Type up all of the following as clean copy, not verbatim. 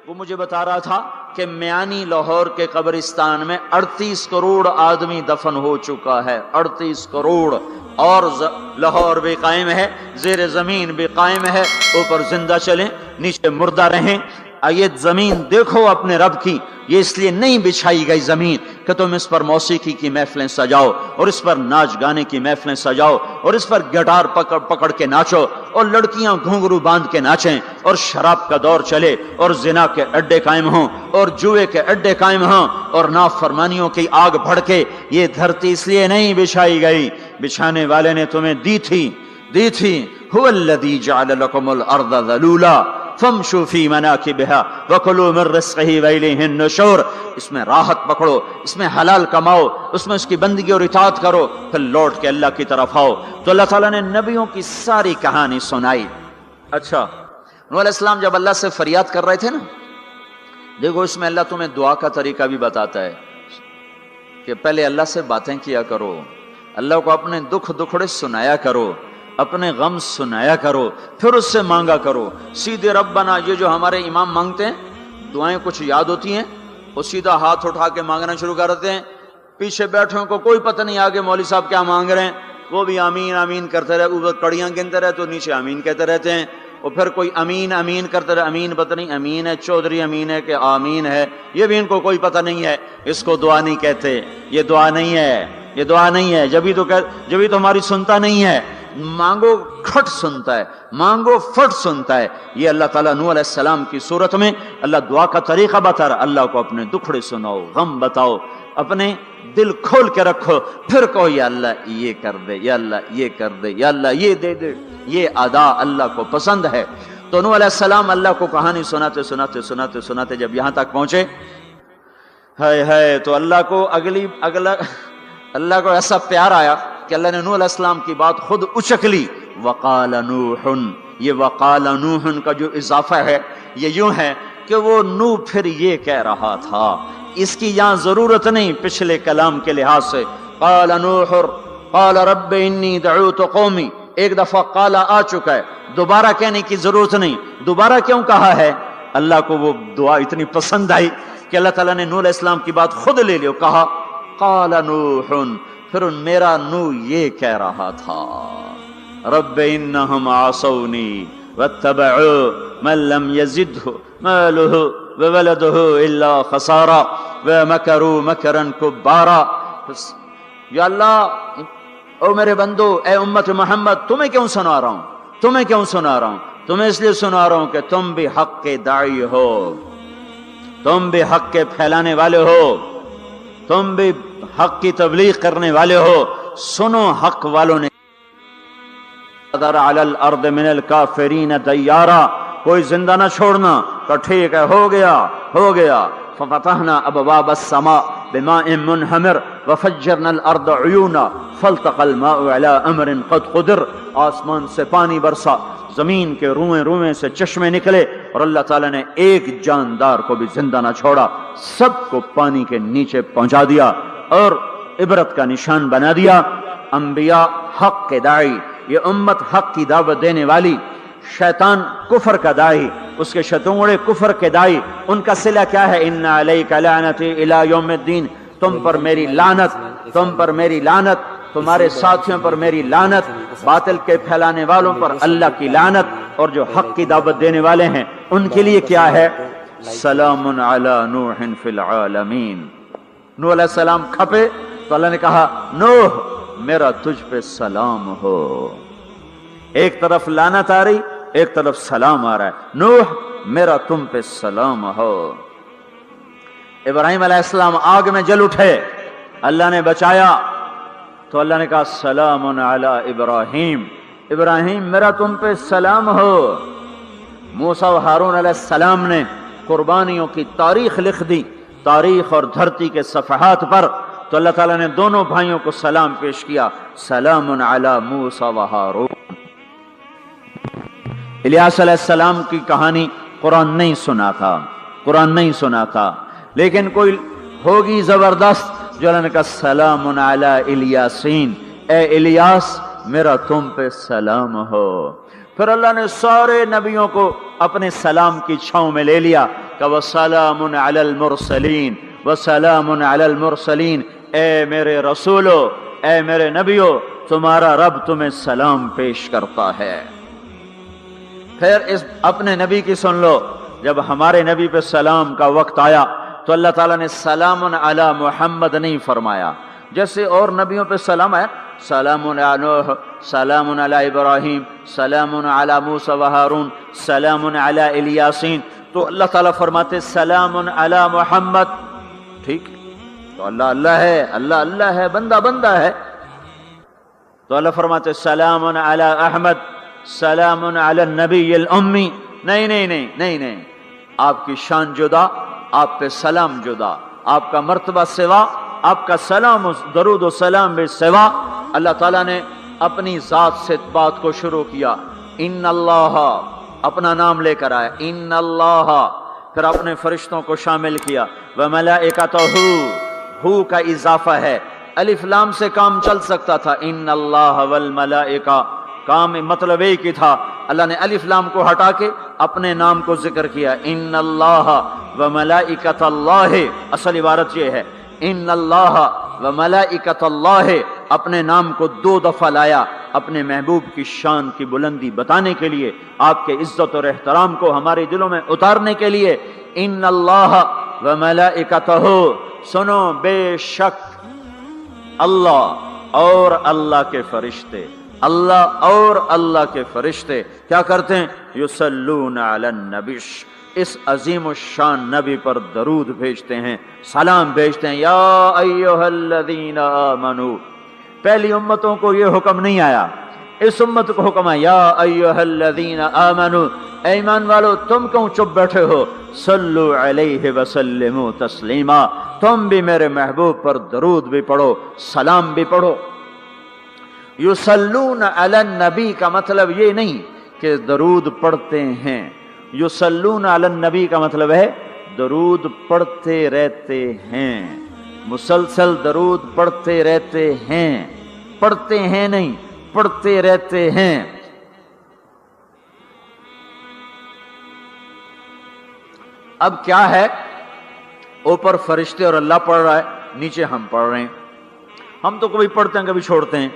وہ مجھے بتا رہا تھا کہ میانی لاہور کے قبرستان میں 38 کروڑ آدمی دفن ہو چکا ہے، 38 کروڑ، اور لاہور بھی قائم ہے، زیر زمین بھی قائم ہے، اوپر زندہ چلیں نیچے مردہ رہیں۔ یہ زمین دیکھو اپنے رب کی، یہ اس لیے نہیں بچھائی گئی زمین کہ تم اس پر موسیقی کی محفلیں سجاؤ اور اس پر ناچ گانے کی محفلیں سجاؤ اور اس پر گٹار پکڑ پکڑ کے ناچو اور لڑکیاں گھنگرو باندھ کے ناچیں اور شراب کا دور چلے اور زنا کے اڈے قائم ہوں اور جوئے کے اڈے قائم ہوں اور نافرمانیوں کی آگ بھڑکے۔ یہ دھرتی اس لیے نہیں بچھائی گئی، بچھانے والے نے تمہیں دی تھی۔ هو الذی جعل لکم الارض ذلولا فامشوا فی مناکبها وکلوا من رزقہ والیہ النشور۔ اس میں راحت پکڑو، اس میں حلال کماؤ، اس میں اس کی بندگی اور اطاعت کرو، پھر لوٹ کے اللہ کی طرف آؤ۔ تو اللہ تعالیٰ نے نبیوں کی ساری کہانی سنائی۔ اچھا، نوح علیہ السلام جب اللہ سے فریاد کر رہے تھے نا، دیکھو اس میں اللہ تمہیں دعا کا طریقہ بھی بتاتا ہے کہ پہلے اللہ سے باتیں کیا کرو، اللہ کو اپنے دکھ دکھڑے سنایا کرو، اپنے غم سنایا کرو، پھر اس سے مانگا کرو۔ سیدھے ربنا یہ جو ہمارے امام مانگتے ہیں، دعائیں کچھ یاد ہوتی ہیں، وہ سیدھا ہاتھ اٹھا کے مانگنا شروع کرتے ہیں، پیچھے بیٹھوں کو کوئی پتہ نہیں آگے مولوی صاحب کیا مانگ رہے ہیں، وہ بھی آمین آمین کرتے رہے، اوپر کڑیاں گنتے رہے تو نیچے آمین کہتے رہتے ہیں، اور پھر کوئی امین امین کرتے رہے، امین پتہ نہیں امین ہے چودھری امین ہے کہ آمین ہے، یہ بھی ان کو کوئی پتہ نہیں ہے، اس کو دعا نہیں کہتے، یہ دعا نہیں ہے، یہ دعا نہیں ہے، جبھی تو ہماری سنتا نہیں ہے۔ مانگو کھٹ سنتا ہے، مانگو فٹ سنتا ہے۔ یہ اللہ تعالیٰ نوح علیہ السلام کی صورت میں اللہ دعا کا طریقہ بتا رہا، اللہ کو اپنے دکھڑے سناؤ، غم بتاؤ، اپنے دل کھول کے رکھو، پھر کہو یا اللہ یہ کر دے، یا اللہ یہ کر دے، یا اللہ یہ دے دے۔ یہ ادا اللہ کو پسند ہے۔ تو نوح علیہ السلام اللہ کو کہانی سناتے سناتے سناتے سناتے جب یہاں تک پہنچے، تو اللہ کو اللہ کو ایسا پیار آیا کہ اللہ نے نوح علیہ السلام کی بات خود اچک لی۔ وقال نوح، یہ وقال نوح کا جو اضافہ ہے یہ یوں ہے کہ وہ نوح پھر یہ کہہ رہا تھا، اس کی یہاں ضرورت نہیں پچھلے کلام کے لحاظ سے۔ قال نوح قال رب انی دعوت قومی، ایک دفعہ قال آ چکا ہے، دوبارہ کہنے کی ضرورت نہیں۔ دوبارہ کیوں کہا ہے؟ اللہ کو وہ دعا اتنی پسند آئی کہ اللہ تعالیٰ نے نوح علیہ السلام کی بات خود لے لی، کہا قال نوح، پھر میرا نوح یہ کہہ رہا تھا، رب انہم عصونی واتبعوا من لم یزدہ مالہ وولدہ الا خسارا ومکروا مکرا کبارا۔ یا اللہ، او میرے بندو، اے امت محمد، تمہیں کیوں سنا رہا ہوں؟ تمہیں کیوں سنا رہا ہوں؟ تمہیں اس لیے سنا رہا ہوں کہ تم بھی حق کے داعی ہو، تم بھی حق کے پھیلانے والے ہو، تم بھی حق کی تبلیغ کرنے والے ہو۔ سنو، حق والوں نے علی الارض من الکافرین دیارا، کوئی زندہ نہ چھوڑنا، تو ٹھیک ہے، ہو گیا۔ ففتحنا ابواب السماء بماء منہمر وفجرنا الارض عیونا فالتقى الماء على امر قد قدر، آسمان سے پانی برسا، زمین کے روئیں روئیں سے چشمے نکلے، اور اللہ تعالیٰ نے ایک جاندار کو بھی زندہ نہ چھوڑا، سب کو پانی کے نیچے پہنچا دیا اور عبرت کا نشان بنا دیا۔ انبیاء حق کے داعی، یہ امت حق کی دعوت دینے والی، شیطان کفر کا داعی، اس کے شتونگڑے کفر کے داعی، ان کا صلہ کیا ہے؟ ان علیک لعنتی الی یوم الدین، تم پر میری لعنت، تم پر میری لعنت، تمہارے ساتھیوں پر میری لعنت، باطل کے پھیلانے والوں پر اللہ کی لعنت، اور جو حق کی دعوت دینے والے ہیں ان کے لیے کیا ہے؟ سلام علی نوح فی العالمین۔ نوح علیہ السلام کھپے تو اللہ نے کہا، نوح میرا تجھ پہ سلام ہو۔ ایک طرف لعنت آ رہی، ایک طرف سلام آ رہا ہے، نوح میرا تم پہ سلام ہو۔ ابراہیم علیہ السلام آگ میں جل اٹھے، اللہ نے بچایا، تو اللہ نے کہا سلام علی ابراہیم، ابراہیم میرا تم پہ سلام ہو۔ موسیٰ و ہارون علیہ السلام نے قربانیوں کی تاریخ لکھ دی، تاریخ اور دھرتی کے صفحات پر، تو اللہ تعالیٰ نے دونوں بھائیوں کو سلام پیش کیا، سلام علی موسیٰ و ہارون۔ الیاس علیہ السلام کی کہانی قرآن نہیں سنا تھا، لیکن کوئی ہوگی زبردست جو اللہ نے کہا سلام علی الیاسین، اے الیاس میرا تم پہ سلام ہو۔ پھر اللہ نے سارے نبیوں کو اپنے سلام کی چھاؤں میں لے لیا، کہ وسلام علی المرسلین وسلام علی المرسلین، اے میرے رسولو، اے میرے نبیو، تمہارا رب تمہیں سلام پیش کرتا ہے۔ پھر اس اپنے نبی کی سن لو، جب ہمارے نبی پہ سلام کا وقت آیا تو اللہ تعالیٰ نے سلام علی محمد نہیں فرمایا، جیسے اور نبیوں پہ سلام آیا، سلام علی نوح، سلام علی ابراہیم، سلام علی موسیٰ و ہارون، سلام علی الیاسین، تو اللہ تعالیٰ فرماتے سلام علی محمد۔ ٹھیک، تو اللہ اللہ ہے، اللہ اللہ ہے، بندہ بندہ ہے، تو اللہ فرماتے سلام علی احمد، سلام علی النبی الامی۔ نہیں نہیں نہیں نہیں نہیں، آپ کی شان جدا، آپ پہ سلام جدا، آپ کا مرتبہ سوا، آپ کا سلام درود و سلام بھی سوا۔ اللہ تعالیٰ نے اپنی ذات سے بات کو شروع کیا، ان اللہ، اپنا نام لے کر آیا، ان اللہ، پھر اپنے فرشتوں کو شامل کیا، وملائکتہ، ہو کا اضافہ ہے، الف لام سے کام چل سکتا تھا، ان اللہ والملائکہ، کام مطلب ایک ہی تھا، اللہ نے الف لام کو ہٹا کے اپنے نام کو ذکر کیا، ان اللہ وملائکۃ اللہ، اصل عبارت یہ ہے، ان اللہ وملائکۃ اللہ، اپنے نام کو 2 دفعہ لایا اپنے محبوب کی شان کی بلندی بتانے کے لیے، آپ کے عزت اور احترام کو ہمارے دلوں میں اتارنے کے لیے، ان اللہ وملائکتہ، سنو بے شک اللہ اور اللہ کے فرشتے، اللہ اور اللہ کے فرشتے کیا کرتے ہیں؟ یصلون علی النبی، اس عظیم الشان نبی پر درود بھیجتے ہیں، سلام بھیجتے ہیں، یا ایھا الذین آمنو۔ پہلی امتوں کو یہ حکم نہیں آیا، اس امت کو حکم ہے، یا ایھا الذین آمنو، اے ایمان والو تم کیوں چپ بیٹھے ہو، صلو علیہ وسلموا تسلیما، تم بھی میرے محبوب پر درود بھی پڑھو، سلام بھی پڑھو۔ یصلون علی النبی کا مطلب یہ نہیں کہ درود پڑھتے ہیں، یصلون علی النبی کا مطلب ہے درود پڑھتے رہتے ہیں، مسلسل درود پڑھتے رہتے ہیں، پڑھتے ہیں نہیں، پڑھتے رہتے ہیں۔ اب کیا ہے، اوپر فرشتے اور اللہ پڑھ رہا ہے، نیچے ہم پڑھ رہے ہیں، ہم تو کبھی پڑھتے ہیں کبھی چھوڑتے ہیں۔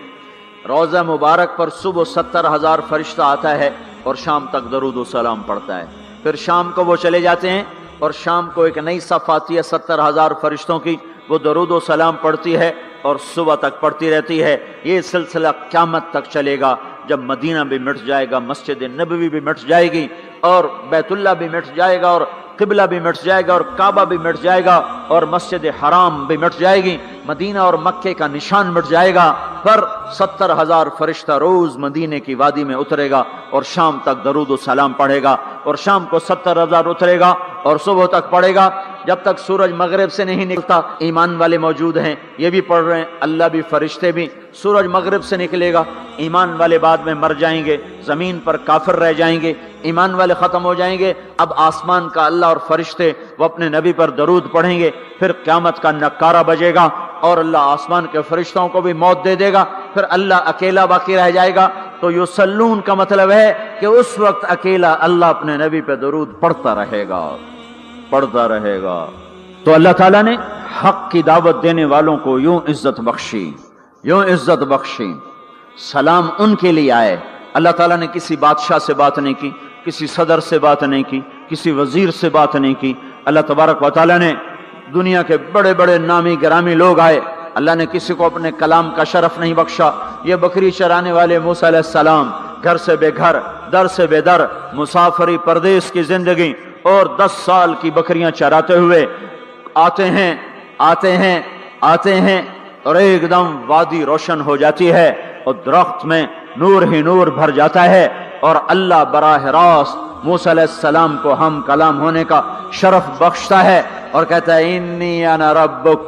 روضہ مبارک پر صبح 70,000 فرشتہ آتا ہے اور شام تک درود و سلام پڑھتا ہے، پھر شام کو وہ چلے جاتے ہیں اور شام کو ایک نئی صف آتی ہے 70,000 فرشتوں کی، وہ درود و سلام پڑھتی ہے اور صبح تک پڑھتی رہتی ہے۔ یہ سلسلہ قیامت تک چلے گا، جب مدینہ بھی مٹ جائے گا، مسجد نبوی بھی مٹ جائے گی، اور بیت اللہ بھی مٹ جائے گا، اور قبلہ بھی مٹ جائے گا، اور کعبہ بھی مٹ جائے گا، اور مسجد حرام بھی مٹ جائے گی، مدینہ اور مکے کا نشان مٹ جائے گا، پر 70,000 فرشتہ روز مدینے کی وادی میں اترے گا اور شام تک درود و سلام پڑھے گا، اور شام کو 70,000 اترے گا اور صبح تک پڑھے گا، جب تک سورج مغرب سے نہیں نکلتا۔ ایمان والے موجود ہیں، یہ بھی پڑھ رہے ہیں، اللہ بھی فرشتے بھی۔ سورج مغرب سے نکلے گا، ایمان والے بعد میں مر جائیں گے، زمین پر کافر رہ جائیں گے، ایمان والے ختم ہو جائیں گے۔ اب آسمان کا اللہ اور فرشتے وہ اپنے نبی پر درود پڑھیں گے، پھر قیامت کا نکارہ بجے گا اور اللہ آسمان کے فرشتوں کو بھی موت دے دے گا، پھر اللہ اکیلا باقی رہ جائے گا۔ تو یصلون کا مطلب ہے کہ اس وقت اکیلا اللہ اپنے نبی پہ درود پڑھتا رہے گا، پڑھتا رہے گا۔ تو اللہ تعالیٰ نے حق کی دعوت دینے والوں کو یوں عزت بخشی، یوں عزت بخشی۔ سلام ان کے لیے آئے، اللہ تعالیٰ نے کسی بادشاہ سے بات نہیں کی، کسی صدر سے بات نہیں کی، کسی وزیر سے بات نہیں کی۔ اللہ تبارک و تعالیٰ نے دنیا کے بڑے بڑے نامی گرامی لوگ آئے، اللہ نے کسی کو اپنے کلام کا شرف نہیں بخشا۔ یہ بکری چرانے والے موسیٰ علیہ السلام، گھر سے بے گھر، در سے بے در، مسافری پردیس کی زندگی، اور 10 سال کی بکریاں چراتے ہوئے آتے ہیں آتے ہیں آتے ہیں، اور ایک دم وادی روشن ہو جاتی ہے اور درخت میں نور ہی نور بھر جاتا ہے، اور اللہ براہ راست موسیٰ علیہ السلام کو ہم کلام ہونے کا شرف بخشتا ہے اور کہتا ہے انی انا ربک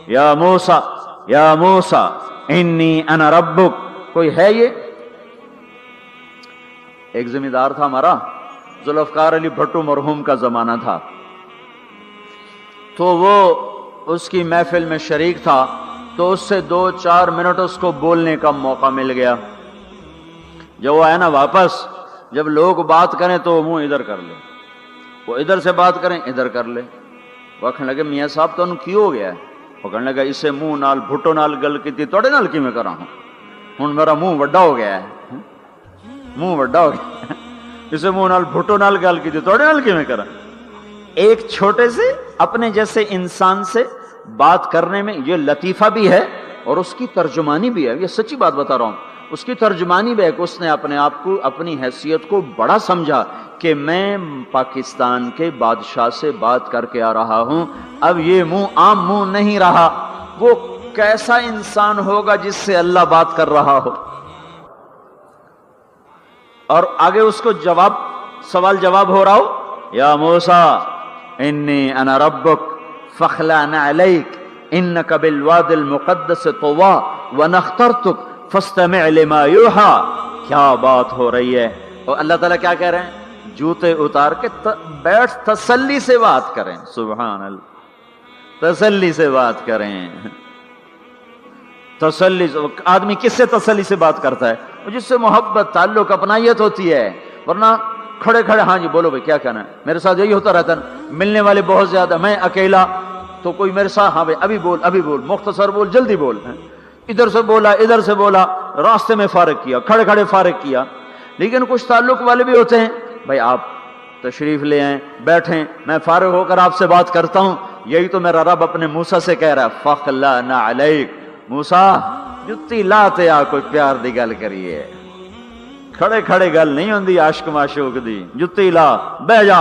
یا موسیٰ، یا موسیٰ انی انا ربک۔ کوئی ہے یہ؟ ایک زمیندار تھا ہمارا، ذوالفقار علی بھٹو مرحوم کا زمانہ تھا، تو وہ اس کی محفل میں شریک تھا، تو اس سے 2-4 منٹ اس کو بولنے کا موقع مل گیا۔ جب وہ آیا نا واپس، جب لوگ بات کریں تو وہ منہ ادھر کر لے، وہ ادھر سے بات کریں ادھر کر لے. وہ کہنے لگے میاں صاحب تو کی ہو گیا ہے؟ وہ کہنے لگا اسے منہ نال بھٹو نال گل کی توڑے نال کی میں کرا ہوں میرا منہ وڈا ہو گیا ہے, منہ وڈا ہو گیا, اسے منہ نال بھٹو نال گل کی توڑے نال کی میں کرا. ایک چھوٹے سے اپنے جیسے انسان سے بات کرنے میں یہ لطیفہ بھی ہے اور اس کی ترجمانی بھی ہے. یہ سچی بات بتا رہا ہوں, اس کی ترجمانی بھی ہے کہ اس نے اپنے آپ کو اپنی حیثیت کو بڑا سمجھا کہ میں پاکستان کے بادشاہ سے بات کر کے آ رہا ہوں, اب یہ منہ عام منہ نہیں رہا. وہ کیسا انسان ہوگا جس سے اللہ بات کر رہا ہو. اور آگے اس کو جواب سوال جواب ہو رہا ہو, یا موسیٰ انی انا ربک فاخلع نعلیک انک بالواد المقدس طویٰ وانا اخترتک فاستمع لما یوحیٰ. کیا بات ہو رہی ہے. اور اللہ تعالیٰ کیا کہہ رہے ہیں؟ جوتے اتار کے بیٹھ تسلی سے بات کریں. سبحان اللہ, تسلی سے بات کریں. تسلی آدمی کس سے تسلی سے بات کرتا ہے؟ جس سے محبت تعلق اپنائیت ہوتی ہے. ورنہ کھڑے کھڑے ہاں جی بولو بھائی کیا کہنا ہے. میرے ساتھ یہی ہوتا رہتا ہے, ملنے والے بہت زیادہ, میں اکیلا تو کوئی میرے ساتھ ہاں بھائی ابھی بول مختصر بول جلدی بول. ادھر سے بولا راستے میں فارغ کیا, کھڑے کھڑے فارغ کیا. لیکن کچھ تعلق والے بھی ہوتے ہیں, بھائی آپ تشریف لے آئیں بیٹھیں میں فارغ ہو کر آپ سے بات کرتا ہوں. یہی تو میرا رب اپنے موسیٰ سے کہہ رہا ہے فاخلع نعلیک. موسیٰ جتی لاتے آ کوئی پیار دی گل کریے, کھڑے کھڑے گل نہیں ہوندی عاشق معشوق دی. جتی لا بہ جا.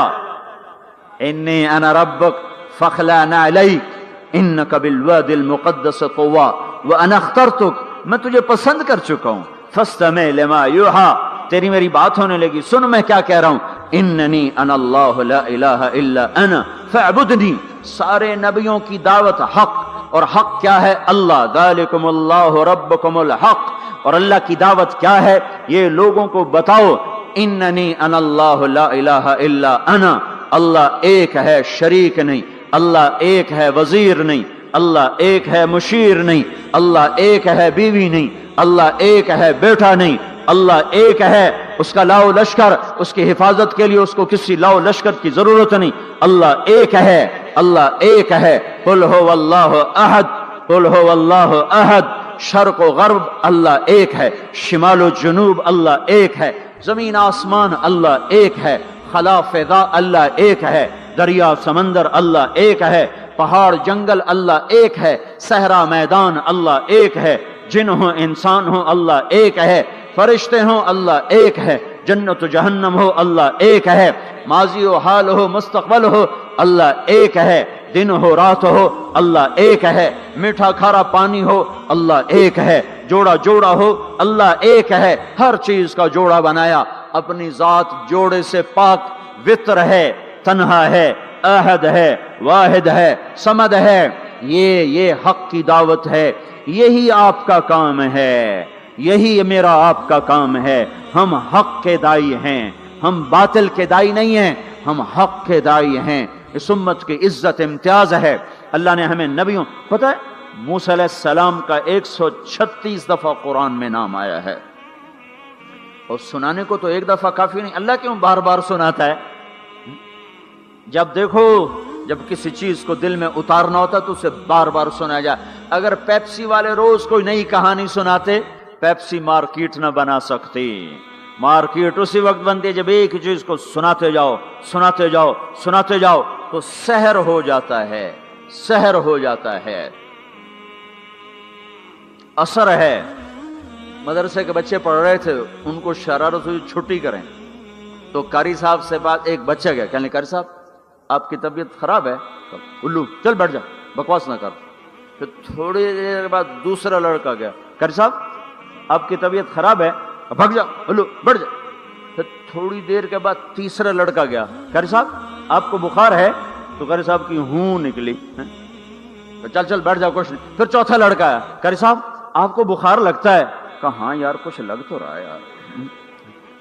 انی انا ربک فاخلع نعلیک انک بالواد المقدس طویٰ وانا اخترتک, میں تجھے پسند کر چکا ہوں. فاستمع لما یوحیٰ, تیری میری بات ہونے لگی, سن میں کیا کہہ رہا ہوں. اننی انا اللہ لا الہ الا انا فاعبدنی. سارے نبیوں کی دعوت حق, اور حق کیا ہے؟ اللہ. ذالکم اللہ ربکم الحق. اور اللہ کی دعوت کیا ہے یہ لوگوں کو بتاؤ. اننی انا اللہ لا الہ الا انا, اللہ ایک ہے شریک نہیں, اللہ ایک ہے وزیر نہیں, اللہ ایک ہے مشیر نہیں, اللہ ایک ہے بیوی نہیں, اللہ ایک ہے بیٹا نہیں, اللہ ایک ہے, اس کا لاؤ لشکر, اس کی حفاظت کے لیے اس کو کسی لاؤ لشکر کی ضرورت نہیں. اللہ ایک ہے, اللہ ایک ہے. قل هو اللہ احد, قل هو اللہ احد. شرق و غرب اللہ ایک ہے, شمال و جنوب اللہ ایک ہے, زمین آسمان اللہ ایک ہے, خلا فضا اللہ ایک ہے, دریا سمندر اللہ ایک ہے, پہاڑ جنگل اللہ ایک ہے, صحرا میدان اللہ ایک ہے, جن ہو انسان ہو اللہ ایک ہے, فرشتے ہوں اللہ ایک ہے, جنت و جہنم ہو اللہ ایک ہے, ماضی و حال ہو مستقبل ہو اللہ ایک ہے, دن ہو رات ہو اللہ ایک ہے, میٹھا کھارا پانی ہو اللہ ایک ہے, جوڑا جوڑا ہو اللہ ایک ہے. ہر چیز کا جوڑا بنایا, اپنی ذات جوڑے سے پاک, وطر ہے, تنہا ہے, احد ہے, واحد ہے, صمد ہے. یہ حق کی دعوت ہے, یہی آپ کا کام ہے, یہی میرا آپ کا کام ہے. ہم حق کے دائی ہیں, ہم باطل کے دائی نہیں ہیں, ہم حق کے دائی ہیں. اس امت کی عزت امتیاز ہے. اللہ نے ہمیں نبیوں, پتہ ہے موسیٰ علیہ السلام کا 136 دفعہ قرآن میں نام آیا ہے, اور سنانے کو تو ایک دفعہ کافی نہیں. اللہ کیوں بار بار سناتا ہے؟ جب دیکھو جب کسی چیز کو دل میں اتارنا ہوتا تو اسے بار بار سنایا جائے. اگر پیپسی والے روز کوئی نئی کہانی سناتے, پیپسی مارکیٹ نہ بنا سکتی. مارکیٹ اسی وقت بنتی ہے جب ایک چیز کو سناتے جاؤ سناتے جاؤ سناتے جاؤ تو سحر ہو جاتا ہے, سحر ہو جاتا ہے, اثر ہے. مدرسے کے بچے پڑھ رہے تھے, ان کو شرارت ہوئی چھٹی کریں, تو قاری صاحب سے بات, ایک بچہ گیا کہنے قاری صاحب آپ کی طبیعت خراب ہے. الو چل بیٹھ جا, بکواس نہ کر. پھر تھوڑی دیر بعد دوسرا لڑکا گیا, قاری صاحب آپ کی طبیعت خراب ہے, بھگ جا, الو بیٹھ جا. پھر تھوڑی دیر کے بعد تیسرا لڑکا گیا, قاری صاحب آپ کو بخار ہے؟ تو قاری صاحب کی ہوں نکلی, چل چل بیٹھ جا کچھ نہیں. پھر چوتھا لڑکا آیا, قاری صاحب آپ کو بخار لگتا ہے؟ کہا ہاں یار کچھ لگ تو رہا ہے یار.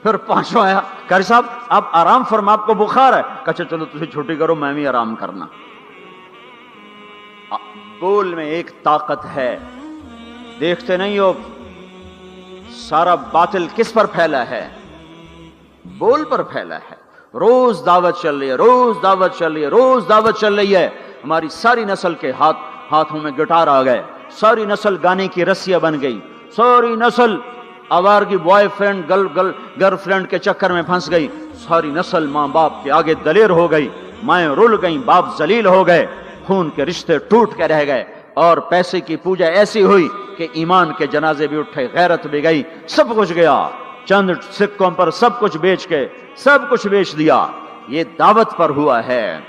پھر پانچواں آیا, قاری صاحب آپ آرام فرما, آپ کو بخار ہے؟ کہا چلو تجھے چھٹی کرو, میں بھی آرام کرنا. بول میں ایک طاقت ہے, دیکھتے نہیں ہو سارا باطل کس پر پھیلا ہے؟ بول پر پھیلا ہے. روز دعوت چل رہی ہے، روز دعوت چل رہی ہے، روز دعوت چل رہی ہے. ہماری ساری نسل کے ہاتھوں میں گٹار آ گئے، ساری نسل گانے کی رسیاں بن گئی، ساری نسل آوارگی بوائے فرینڈ گرل فرینڈ کے چکر میں پھنس گئی، ساری نسل ماں باپ کے آگے دلیر ہو گئی، مائیں رل گئیں، باپ ذلیل ہو گئے، خون کے رشتے ٹوٹ کے رہ گئے، اور پیسے کی پوجا ایسی ہوئی کہ ایمان کے جنازے بھی اٹھے، غیرت بھی گئی، سب کچھ گیا، چند سکوں پر سب کچھ بیچ کے سب کچھ بیچ دیا. یہ دعوت پر ہوا ہے.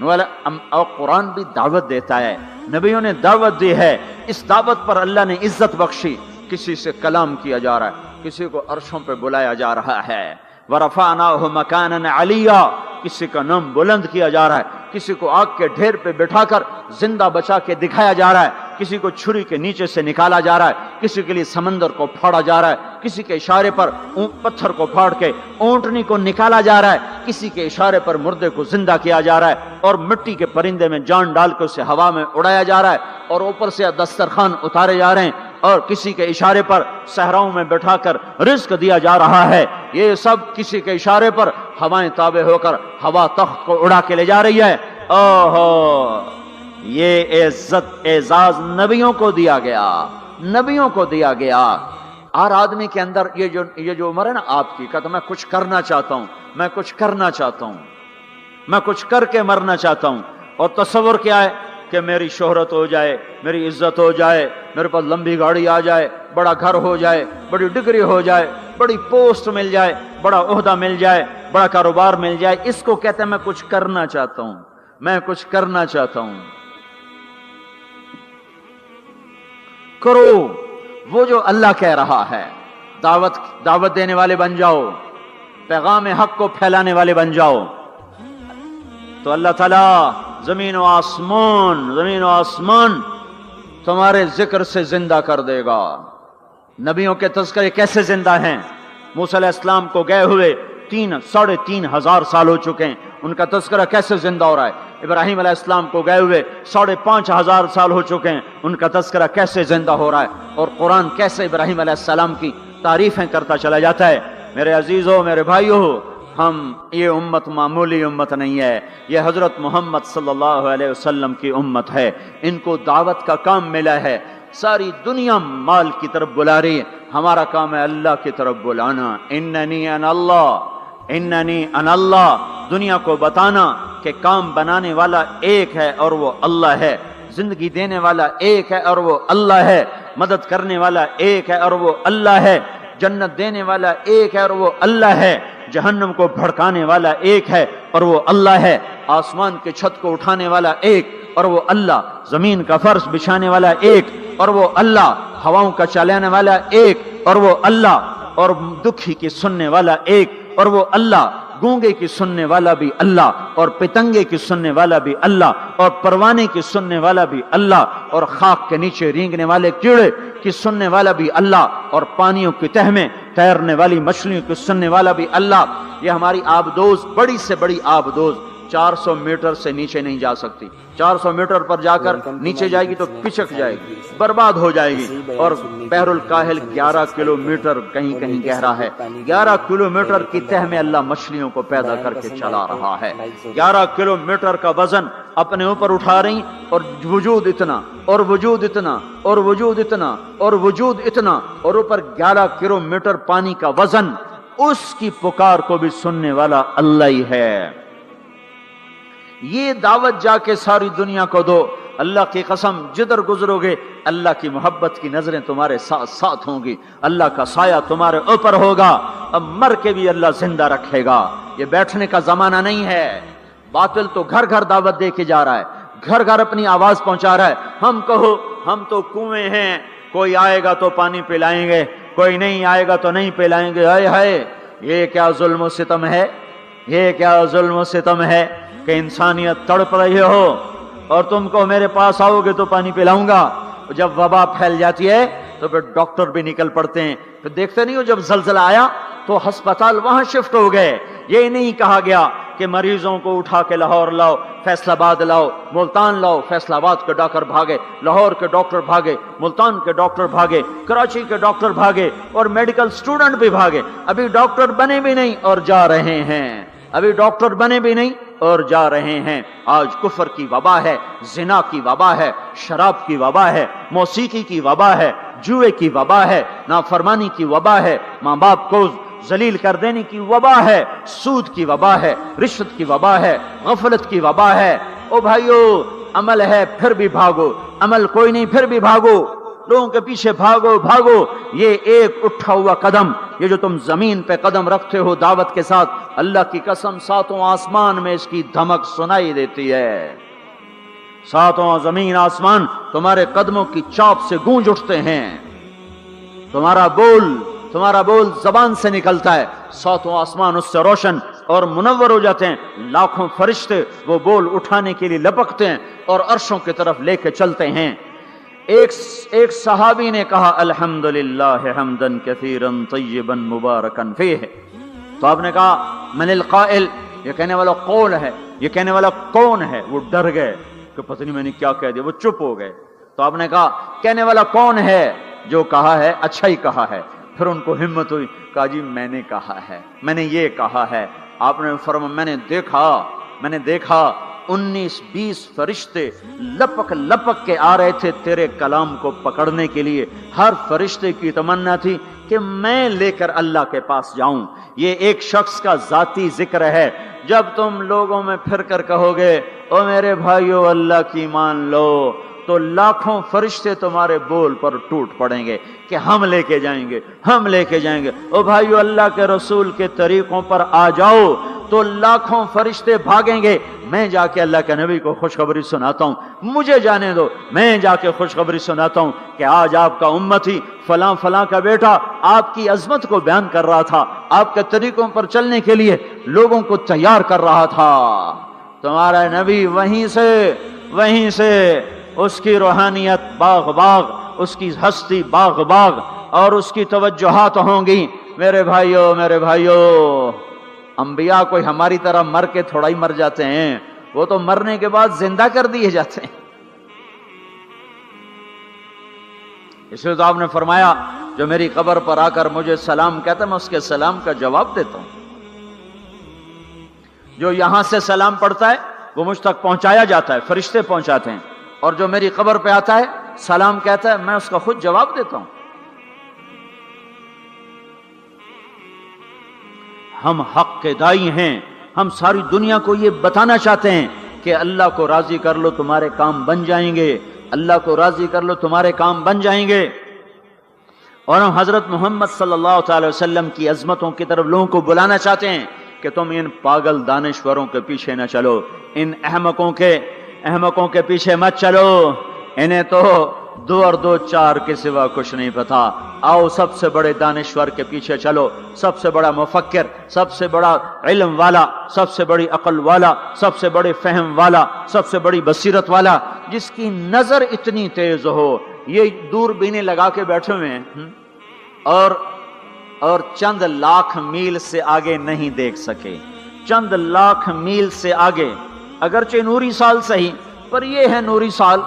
اور قرآن بھی دعوت دیتا ہے، نبیوں نے دعوت دی ہے. اس دعوت پر اللہ نے عزت بخشی. کسی سے کلام کیا جا رہا ہے، کسی کو عرشوں پہ بلایا جا رہا ہے. وَرَفَعْنَاهُ مَكَانًا عَلِيًّا، کسی کا نام بلند کیا جا رہا ہے، کسی کو آگ کے ڈھیر پہ بٹھا کر زندہ بچا کے دکھایا جا رہا ہے، کسی کو چھری کے نیچے سے نکالا جا رہا ہے، کسی کے لیے سمندر کو پھاڑا جا رہا ہے، کسی کے اشارے پر پتھر کو پھاڑ کے اونٹنی کو نکالا جا رہا ہے، کسی کے اشارے پر مردے کو زندہ کیا جا رہا ہے، اور مٹی کے پرندے میں جان ڈال کے اسے ہوا میں اڑایا جا رہا ہے، اور اوپر سے دسترخوان اتارے جا رہے ہیں، اور کسی کے اشارے پر صحراؤں میں بٹھا کر رزق دیا جا رہا ہے. یہ سب کسی کے اشارے پر ہوائیں تابع ہو کر ہوا تخت کو اڑا کے لے جا رہی ہے. اوہو، یہ عزت اعزاز نبیوں کو دیا گیا، نبیوں کو دیا گیا. ہر آدمی کے اندر یہ جو عمر ہے نا آپ کی، کہتا میں کچھ کرنا چاہتا ہوں، میں کچھ کرنا چاہتا ہوں، میں کچھ کر کے مرنا چاہتا ہوں. اور تصور کیا ہے کہ میری شہرت ہو جائے، میری عزت ہو جائے، میرے پاس لمبی گاڑی آ جائے، بڑا گھر ہو جائے، بڑی ڈگری ہو جائے، بڑی پوسٹ مل جائے، بڑا عہدہ مل جائے، بڑا کاروبار مل جائے. اس کو کہتے ہیں میں کچھ کرنا چاہتا ہوں، میں کچھ کرنا چاہتا ہوں. کرو وہ جو اللہ کہہ رہا ہے. دعوت دینے والے بن جاؤ، پیغام حق کو پھیلانے والے بن جاؤ، تو اللہ تعالیٰ زمین و آسمان تمہارے ذکر سے زندہ کر دے گا. نبیوں کے تذکرے کیسے زندہ ہیں؟ موسیٰ علیہ السلام کو گئے ہوئے 3,500 سال ہو چکے ہیں، ان کا تذکرہ کیسے زندہ ہو رہا ہے؟ ابراہیم علیہ السلام کو گئے ہوئے 5,500 سال ہو چکے ہیں، ان کا تذکرہ کیسے زندہ ہو رہا ہے؟ اور قرآن کیسے ابراہیم علیہ السلام کی تعریفیں کرتا چلا جاتا ہے. میرے عزیزوں، میرے بھائیوں، یہ امت معمولی امت نہیں ہے، یہ حضرت محمد صلی اللہ علیہ وسلم کی امت ہے. ان کو دعوت کا کام ملا ہے. ساری دنیا مال کی طرف بلا رہی ہے، ہمارا کام ہے اللہ کی طرف بلانا. اننی انا اللہ، دنیا کو بتانا کہ کام بنانے والا ایک ہے اور وہ اللہ ہے، زندگی دینے والا ایک ہے اور وہ اللہ ہے، مدد کرنے والا ایک ہے اور وہ اللہ ہے، جنت دینے والا ایک ہے اور وہ اللہ ہے، جہنم کو بھڑکانے والا ایک ہے اور وہ اللہ ہے، آسمان کے چھت کو اٹھانے والا ایک اور وہ اللہ، زمین کا فرش بچھانے والا ایک اور وہ اللہ، ہواؤں کا چلانے والا ایک اور وہ اللہ، اور دکھی کی سننے والا ایک اور وہ اللہ، گونگے کی سننے والا بھی اللہ، اور پتنگے کی سننے والا بھی اللہ، اور پروانے کی سننے والا بھی اللہ، اور خاک کے نیچے رینگنے والے کیڑے کی سننے والا بھی اللہ، اور پانیوں کی تہ میں تیرنے والی مچھلیوں کی سننے والا بھی اللہ. یہ ہماری آبدوز، بڑی سے بڑی آبدوز 400 میٹر سے نیچے نہیں جا سکتی. 400 میٹر پر جا کر نیچے جائے گی تو پچک جائے گی، برباد ہو جائے گی. اور بحر الکاہل 11 کلومیٹر کہیں کہیں گہرا ہے. 11 کلومیٹر کی تہ میں اللہ مچھلیوں کو پیدا کر کے چلا رہا ہے. 11 کلومیٹر کا وزن اپنے اوپر اٹھا رہی، اور وجود اتنا اور وجود اتنا اور وجود اتنا اور وجود اتنا، اور اوپر 11 کلومیٹر پانی کا وزن. اس کی پکار کو بھی سننے والا اللہ ہی ہے. یہ دعوت جا کے ساری دنیا کو دو. اللہ کی قسم، جدھر گزرو گے اللہ کی محبت کی نظریں تمہارے ساتھ ساتھ ہوں گی، اللہ کا سایہ تمہارے اوپر ہوگا. اب مر کے بھی اللہ زندہ رکھے گا. یہ بیٹھنے کا زمانہ نہیں ہے. باطل تو گھر گھر دعوت دے کے جا رہا ہے، گھر گھر اپنی آواز پہنچا رہا ہے. ہم کہو ہم تو کنویں ہیں، کوئی آئے گا تو پانی پلائیں گے، کوئی نہیں آئے گا تو نہیں پلائیں گے. ہائے ہائے، یہ کیا ظلم و ستم ہے، یہ کیا ظلم و ستم ہے کہ انسانیت تڑپ رہی ہو اور تم کو میرے پاس آؤ گے تو پانی پلاؤں گا. جب وبا پھیل جاتی ہے تو پھر ڈاکٹر بھی نکل پڑتے ہیں. پھر دیکھتے نہیں ہو جب زلزلہ آیا تو ہسپتال وہاں شفٹ ہو گئے. یہ نہیں کہا گیا کہ مریضوں کو اٹھا کے لاہور لاؤ، فیصل آباد لاؤ، ملتان لاؤ. فیصل آباد کے ڈاکٹر بھاگے، لاہور کے ڈاکٹر بھاگے، ملتان کے ڈاکٹر بھاگے، کراچی کے ڈاکٹر بھاگے، اور میڈیکل سٹوڈنٹ بھی بھاگے. ابھی ڈاکٹر بنے بھی نہیں اور جا رہے ہیں. ابھی ڈاکٹر بنے بھی نہیں اور جا رہے ہیں. آج کفر کی وبا ہے, زنا کی وبا ہے, شراب کی وبا ہے, موسیقی کی وبا ہے, جوئے کی وبا ہے, نافرمانی کی وبا ہے, ماں باپ کو ذلیل کر دینے کی وبا ہے, سود کی وبا ہے, رشوت کی وبا ہے, غفلت کی وبا ہے. او بھائیو, عمل ہے پھر بھی بھاگو, عمل کوئی نہیں پھر بھی بھاگو, لوگوں کے پیچھے بھاگو بھاگو. یہ ایک اٹھا ہوا قدم, یہ جو تم زمین پہ قدم رکھتے ہو دعوت کے ساتھ, اللہ کی قسم ساتوں آسمان میں اس کی دھمک سنائی دیتی ہے. ساتوں زمین آسمان تمہارے قدموں کی چاپ سے گونج اٹھتے ہیں. تمہارا بول زبان سے نکلتا ہے, ساتوں آسمان اس سے روشن اور منور ہو جاتے ہیں. لاکھوں فرشتے وہ بول اٹھانے کے لیے لپکتے ہیں اور عرشوں کی طرف لے کے چلتے ہیں. ایک صحابی نے کہا الحمدللہ حمدن کثیرا طیبا مبارکا فیہ. تو آپ نے کہا من القائل, یہ کہنے والا قول ہے, یہ کہنے والا کون ہے؟ وہ ڈر گئے کہ پتہ نہیں میں نے کیا کہہ دیا, وہ چپ ہو گئے. تو آپ نے کہا کہنے والا کون ہے؟ جو کہا ہے اچھا ہی کہا ہے. پھر ان کو ہمت ہوئی, کہا جی میں نے کہا ہے, میں نے یہ کہا ہے. آپ نے فرمایا میں نے دیکھا 19-20 فرشتے لپک لپک کے آ رہے تھے تیرے کلام کو پکڑنے کے لیے. ہر فرشتے کی تمنا تھی کہ میں لے کر اللہ کے پاس جاؤں. یہ ایک شخص کا ذاتی ذکر ہے. جب تم لوگوں میں پھر کر کہو گے او میرے بھائیو اللہ کی مان لو, تو لاکھوں فرشتے تمہارے بول پر ٹوٹ پڑیں گے کہ ہم لے کے جائیں گے, ہم لے کے جائیں گے. او بھائیو اللہ کے رسول کے طریقوں پر آ جاؤ, تو لاکھوں فرشتے بھاگیں گے. میں جا کے اللہ کے نبی کو خوشخبری سناتا ہوں, مجھے جانے دو, میں جا کے خوشخبری سناتا ہوں کہ آج آپ کا امتی فلاں فلاں کا بیٹا آپ کی عظمت کو بیان کر رہا تھا, آپ کے طریقوں پر چلنے کے لیے لوگوں کو تیار کر رہا تھا. تمہارا نبی وہیں سے اس کی روحانیت باغ باغ, اس کی ہستی باغ باغ, اور اس کی توجہات ہوں گی. میرے بھائیو, انبیاء کوئی ہماری طرح مر کے تھوڑا ہی مر جاتے ہیں, وہ تو مرنے کے بعد زندہ کر دیے جاتے ہیں. اس لیے تو آپ نے فرمایا جو میری قبر پر آ کر مجھے سلام کہتا ہے میں اس کے سلام کا جواب دیتا ہوں. جو یہاں سے سلام پڑھتا ہے وہ مجھ تک پہنچایا جاتا ہے, فرشتے پہنچاتے ہیں, اور جو میری قبر پہ آتا ہے سلام کہتا ہے میں اس کا خود جواب دیتا ہوں. ہم حق کے دائی ہیں, ہم ساری دنیا کو یہ بتانا چاہتے ہیں کہ اللہ کو راضی کر لو تمہارے کام بن جائیں گے, اللہ کو راضی کر لو تمہارے کام بن جائیں گے. اور ہم حضرت محمد صلی اللہ تعالی وسلم کی عظمتوں کی طرف لوگوں کو بلانا چاہتے ہیں کہ تم ان پاگل دانشوروں کے پیچھے نہ چلو, ان احمقوں کے پیچھے مت چلو, انہیں تو 2 اور 2 4 کے سوا کچھ نہیں پتا. آؤ سب سے بڑے دانشور کے پیچھے چلو, سب سے بڑا مفکر, سب سے بڑا علم والا, سب سے بڑی عقل والا, سب سے بڑے فہم والا, سب سے بڑی بصیرت والا, جس کی نظر اتنی تیز ہو. یہ دور بینیں لگا کے بیٹھے ہوئے ہیں اور چند لاکھ میل سے آگے نہیں دیکھ سکے, چند لاکھ میل سے آگے, اگرچہ نوری سال صحیح پر یہ ہے نوری سال,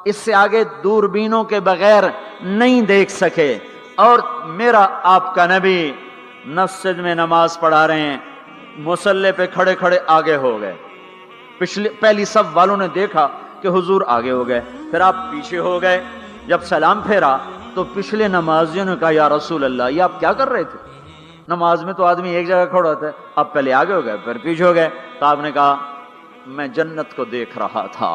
اس سے آگے دوربینوں کے بغیر نہیں دیکھ سکے. اور میرا آپ کا نبی مسجد میں نماز پڑھا رہے ہیں, مصلی پہ کھڑے کھڑے آگے ہو گئے. پہلی صف والوں نے دیکھا کہ حضور آگے ہو گئے, پھر آپ پیچھے ہو گئے. جب سلام پھیرا تو پچھلے نمازیوں نے کہا یا رسول اللہ یہ آپ کیا کر رہے تھے؟ نماز میں تو آدمی ایک جگہ کھڑا ہوتا ہے, آپ پہلے آگے ہو گئے پھر پیچھے ہو گئے. تو آپ نے کہا میں جنت کو دیکھ رہا تھا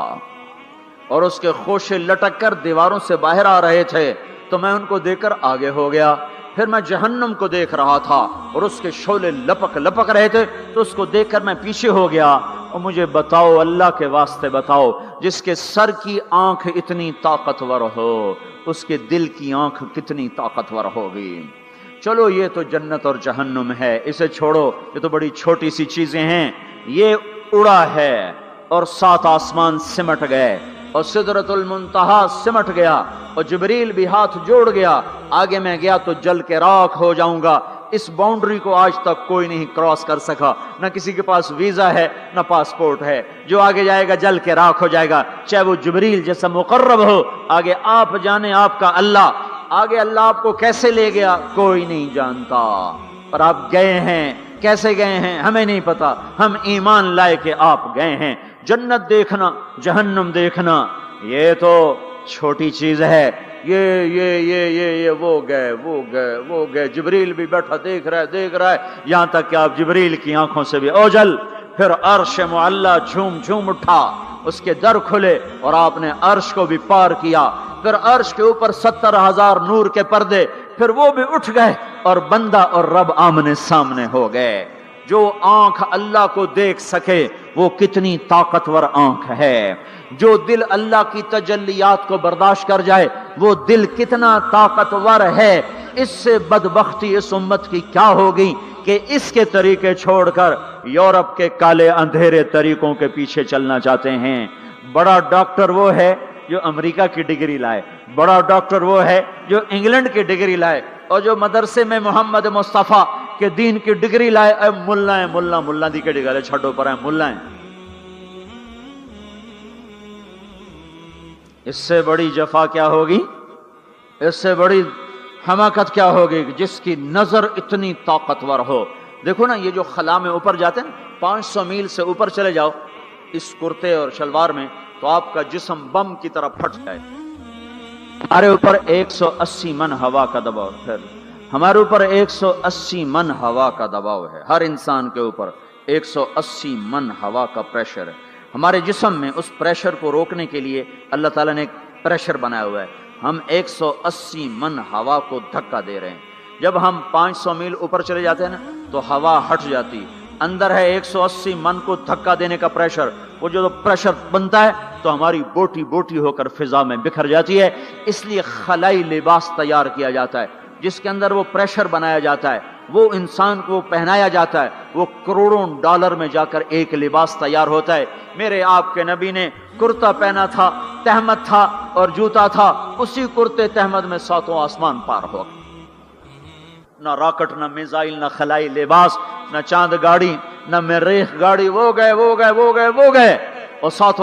اور اس کے خوشے لٹک کر دیواروں سے باہر آ رہے تھے, تو میں ان کو دیکھ کر آگے ہو گیا. پھر میں جہنم کو دیکھ رہا تھا اور اس کے شعلے لپک لپک رہے تھے, تو اس کو دیکھ کر میں پیچھے ہو گیا. اور مجھے بتاؤ, اللہ کے واسطے بتاؤ, جس کے سر کی آنکھ اتنی طاقتور ہو اس کے دل کی آنکھ کتنی طاقتور ہوگی. چلو یہ تو جنت اور جہنم ہے, اسے چھوڑو, یہ تو بڑی چھوٹی سی چیزیں ہیں. یہ اڑا ہے اور 7 آسمان سمٹ گئے اور سدرۃ المنتہا سمٹ گیا اور جبریل بھی ہاتھ جوڑ گیا. آگے میں گیا تو جل کے راکھ ہو جاؤں گا. اس باؤنڈری کو آج تک کوئی نہیں کراس کر سکا, نہ کسی کے پاس ویزا ہے نہ پاسپورٹ ہے. جو آگے جائے گا جل کے راکھ ہو جائے گا, چاہے وہ جبریل جیسا مقرب ہو. آگے آپ جانے آپ کا اللہ, آگے اللہ آپ کو کیسے لے گیا کوئی نہیں جانتا. اور آپ گئے ہیں کیسے گئے ہیں ہمیں نہیں پتا، ہم ایمان لائے کہ آپ گئے ہیں۔ جنت دیکھنا، جہنم دیکھنا یہ تو چھوٹی چیز ہے، یہ وہ گئے، جبریل بھی بیٹھا دیکھ رہا ہے، یہاں تک کہ آپ جبریل کی آنکھوں سے بھی اوجل۔ پھر عرش معلی جھوم جھوم اٹھا، اس کے در کھلے اور آپ نے عرش کو بھی پار کیا۔ پھر عرش کے اوپر 70,000 نور کے پردے، پھر وہ بھی اٹھ گئے اور بندہ اور رب آمنے سامنے ہو گئے۔ جو آنکھ اللہ کو دیکھ سکے وہ کتنی طاقتور آنکھ ہے، جو دل اللہ کی تجلیات کو برداشت کر جائے وہ دل کتنا طاقتور ہے۔ اس سے بدبختی اس امت کی کیا ہوگی کہ اس کے طریقے چھوڑ کر یورپ کے کالے اندھیرے طریقوں کے پیچھے چلنا چاہتے ہیں۔ بڑا ڈاکٹر وہ ہے جو امریکہ کی ڈگری لائے، بڑا ڈاکٹر وہ ہے جو انگلینڈ کی ڈگری لائے، اور جو مدرسے میں محمد مصطفیٰ کے دین کی ڈگری لائے اے ملا دی کے ڈگری چھڑو پر ہے ملا ہیں۔ اس سے بڑی جفا کیا ہوگی، اس سے بڑی حماقت کیا ہوگی جس کی نظر اتنی طاقتور ہو۔ دیکھو نا، یہ جو خلا میں اوپر جاتے ہیں 500 میل سے اوپر چلے جاؤ اس کرتے اور شلوار میں تو آپ کا جسم بم کی طرح پھٹ جائے۔ ہمارے اوپر 180 من ہوا کا دباؤ، پھر ہمارے اوپر 180 من ہوا کا دباؤ ہے، ہر انسان کے اوپر 180 من ہوا کا پریشر ہے۔ ہمارے جسم میں اس پریشر کو روکنے کے لیے اللہ تعالیٰ نے ایک پریشر بنایا ہوا ہے، ہم 180 من ہوا کو دھکا دے رہے ہیں۔ جب ہم 500 میل اوپر چلے جاتے ہیں نا تو ہوا ہٹ جاتی، اندر ہے 180 من کو دھکا دینے کا پریشر، وہ جو پریشر بنتا ہے تو ہماری بوٹی بوٹی ہو کر فضا میں بکھر جاتی ہے۔ اس لیے خلائی لباس تیار کیا جاتا ہے جس کے اندر وہ پریشر بنایا جاتا ہے، وہ انسان کو پہنایا جاتا ہے، وہ کروڑوں ڈالر میں جا کر ایک لباس تیار ہوتا ہے۔ میرے آپ کے نبی نے کرتا پہنا تھا، تہمت تھا اور جوتا تھا، اسی کرتے تہمت میں 7 آسمان پار ہو گئے۔ نہ راکٹ، نہ میزائل، نہ خلائی لباس، نہ چاند گاڑی، نہ مریخ گاڑی، وہ گئے اور 7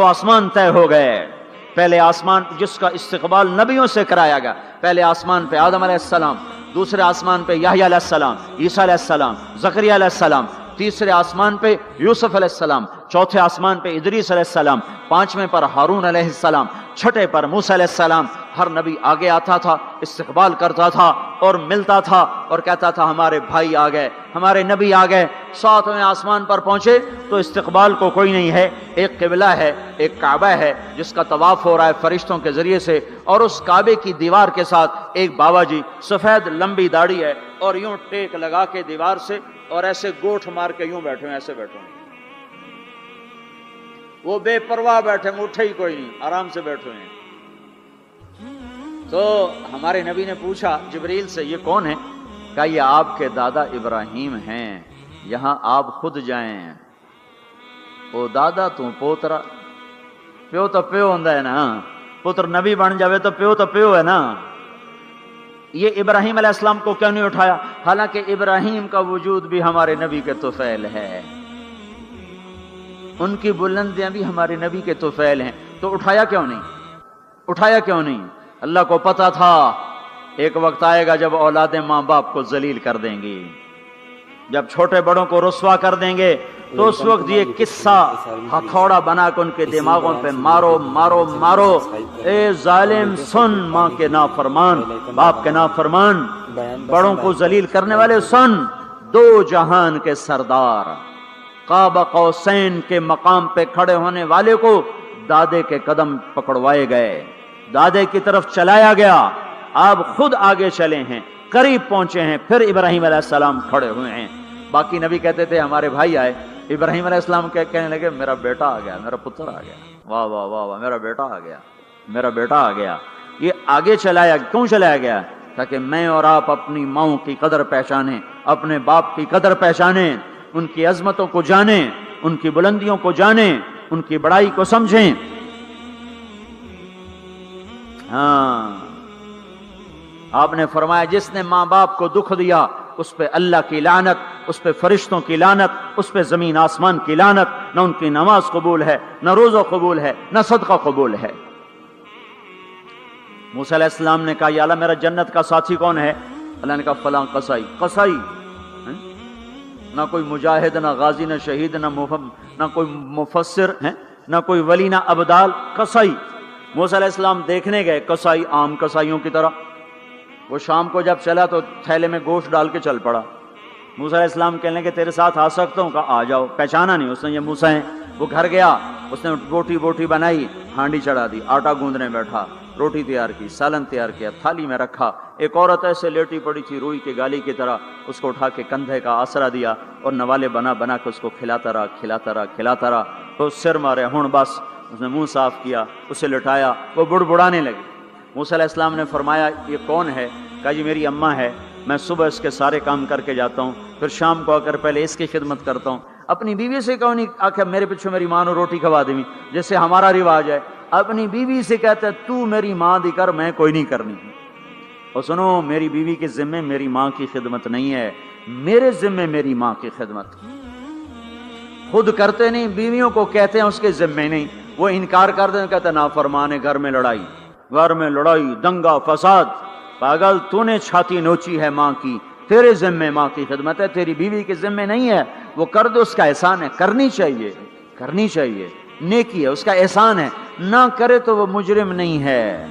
آسمان طے ہو گئے۔ پہلے آسمان جس کا استقبال نبیوں سے کرایا گیا، پہلے آسمان پہ آدم علیہ السلام، دوسرے آسمان پہ یحییٰ علیہ السلام، عیسیٰ علیہ السلام، زکریا علیہ السلام، تیسرے آسمان پہ یوسف علیہ السلام، چوتھے آسمان پہ ادریس علیہ السلام، 5ویں پر ہارون علیہ السلام، 6 پر موسیٰ علیہ السلام۔ ہر نبی آگے آتا تھا، استقبال کرتا تھا اور ملتا تھا اور کہتا تھا ہمارے بھائی آ گئے، ہمارے نبی آ گئے۔ 7ویں آسمان پر پہنچے تو استقبال کو کوئی نہیں ہے، ایک قبلہ ہے، ایک کعبہ ہے جس کا طواف ہو رہا ہے فرشتوں کے ذریعے سے، اور اس کعبے کی دیوار کے ساتھ ایک بابا جی، سفید لمبی داڑھی ہے اور یوں ٹیک لگا کے دیوار سے اور ایسے گوٹھ مار کے یوں بیٹھے ہیں، ایسے بیٹھے ہیں، وہ بے پرواہ بیٹھے ہیں، اٹھے ہی کوئی نہیں، آرام سے بیٹھے ہیں۔ تو ہمارے نبی نے پوچھا جبریل سے، یہ کون ہے؟ کہا یہ آپ کے دادا ابراہیم ہیں، یہاں آپ خود جائیں۔ او دادا تو پوترا، پیو تو پیو ہوندا ہے نا، پتر نبی بن جاوے تو پیو ہے نا۔ یہ ابراہیم علیہ السلام کو کیوں نہیں اٹھایا؟ حالانکہ ابراہیم کا وجود بھی ہمارے نبی کے طفیل ہے، ان کی بلندیاں بھی ہمارے نبی کے طفیل ہیں، تو اٹھایا کیوں نہیں؟ اللہ کو پتا تھا ایک وقت آئے گا جب اولادیں ماں باپ کو ذلیل کر دیں گی، جب چھوٹے بڑوں کو رسوا کر دیں گے، تو اس وقت یہ قصہ ہتھوڑا بنا کے ان کے دماغوں پہ مارو، اے ظالم سن، ماں کے نافرمان، باپ کے نافرمان، بڑوں کو ذلیل کرنے والے سن، 2 جہان کے سردار، قاب قوسین کے مقام پہ کھڑے ہونے والے کو دادے کے قدم پکڑوائے گئے، دادے کی طرف چلایا گیا، آپ خود آگے چلے ہیں، قریب پہنچے ہیں، پھر ابراہیم علیہ السلام کھڑے ہوئے ہیں۔ باقی نبی کہتے تھے ہمارے بھائی آئے، ابراہیم علیہ السلام کہنے لگے میرا بیٹا آ گیا، میرا پتر آ گیا، واہ واہ واہ واہ، میرا بیٹا آ گیا۔ یہ آگے کیوں چلایا گیا؟ تاکہ میں اور آپ اپنی ماؤں کی قدر پہچانیں، اپنے باپ کی قدر پہچانیں، ان کی عظمتوں کو جانیں، ان کی بلندیوں کو جانیں، ان کی بڑائی کو سمجھیں۔ ہاں، آپ نے فرمایا جس نے ماں باپ کو دکھ دیا اس پہ اللہ کی لعنت، اس پہ فرشتوں کی لعنت، اس پہ زمین آسمان کی لعنت، نہ ان کی نماز قبول ہے، نہ روزہ قبول ہے، نہ صدقہ قبول ہے۔ موسیٰ علیہ السلام نے کہا یا اللہ میرا جنت کا ساتھی کون ہے؟ اللہ نے کہا فلاں قصائی۔ نہ کوئی مجاہد، نہ غازی، نہ شہید، نہ کوئی مفسر ہے، نہ کوئی ولی، نہ ابدال، کسائی۔ موسیٰ علیہ السلام دیکھنے گئے، کسائی عام کسائیوں کی طرح۔ وہ شام کو جب چلا تو تھیلے میں گوشت ڈال کے چل پڑا۔ موسیٰ علیہ السلام کہنے لگے تیرے ساتھ آ سکتا ہوں؟ کہا آ جاؤ۔ پہچانا نہیں اس نے یہ موسیٰ ہیں۔ وہ گھر گیا، اس نے بوٹی بنائی، ہانڈی چڑھا دی، آٹا گوندنے بیٹھا، روٹی تیار کی، سالن تیار کیا، تھالی میں رکھا۔ ایک عورت ایسے لیٹی پڑی تھی روئی کے گالی کی طرح، اس کو اٹھا کے کندھے کا آسرا دیا اور نوالے بنا کے اس کو کھلاتا رہا۔ تو سر مارے، ہن بس۔ اس نے منہ صاف کیا، اسے لٹایا، وہ بڑبڑانے لگی۔ موسیٰ علیہ السلام نے فرمایا یہ کون ہے؟ کہا جی میری اماں ہے، میں صبح اس کے سارے کام کر کے جاتا ہوں، پھر شام کو آ کر پہلے اس کی خدمت کرتا ہوں۔ اپنی بیوی سے کہو نہیں آخر میرے پیچھے میری ماں نے روٹی کھوا دی، جیسے ہمارا رواج ہے۔ اپنی بیوی سے کہتا ہے تو میری ماں دی کر، میں کوئی نہیں کرنی۔ اور سنو، میری بیوی کے ذمے میری ماں کی خدمت نہیں ہے، میرے ذمے میری ماں کی خدمت۔ خود کرتے نہیں، بیویوں کو کہتے ہیں اس کے ذمے نہیں، وہ انکار کر دیں، کہتے ہیں نافرمان ہے، گھر میں لڑائی، دنگا فساد۔ پاگل، تو نے چھاتی نوچی ہے ماں کی، تیرے ذمے ماں کی خدمت ہے، تیری بیوی کے ذمے نہیں ہے۔ وہ کر دو، اس کا احسان ہے، کرنی چاہیے، نیکی ہے، اس کا احسان ہے، نہ کرے تو وہ مجرم نہیں ہے۔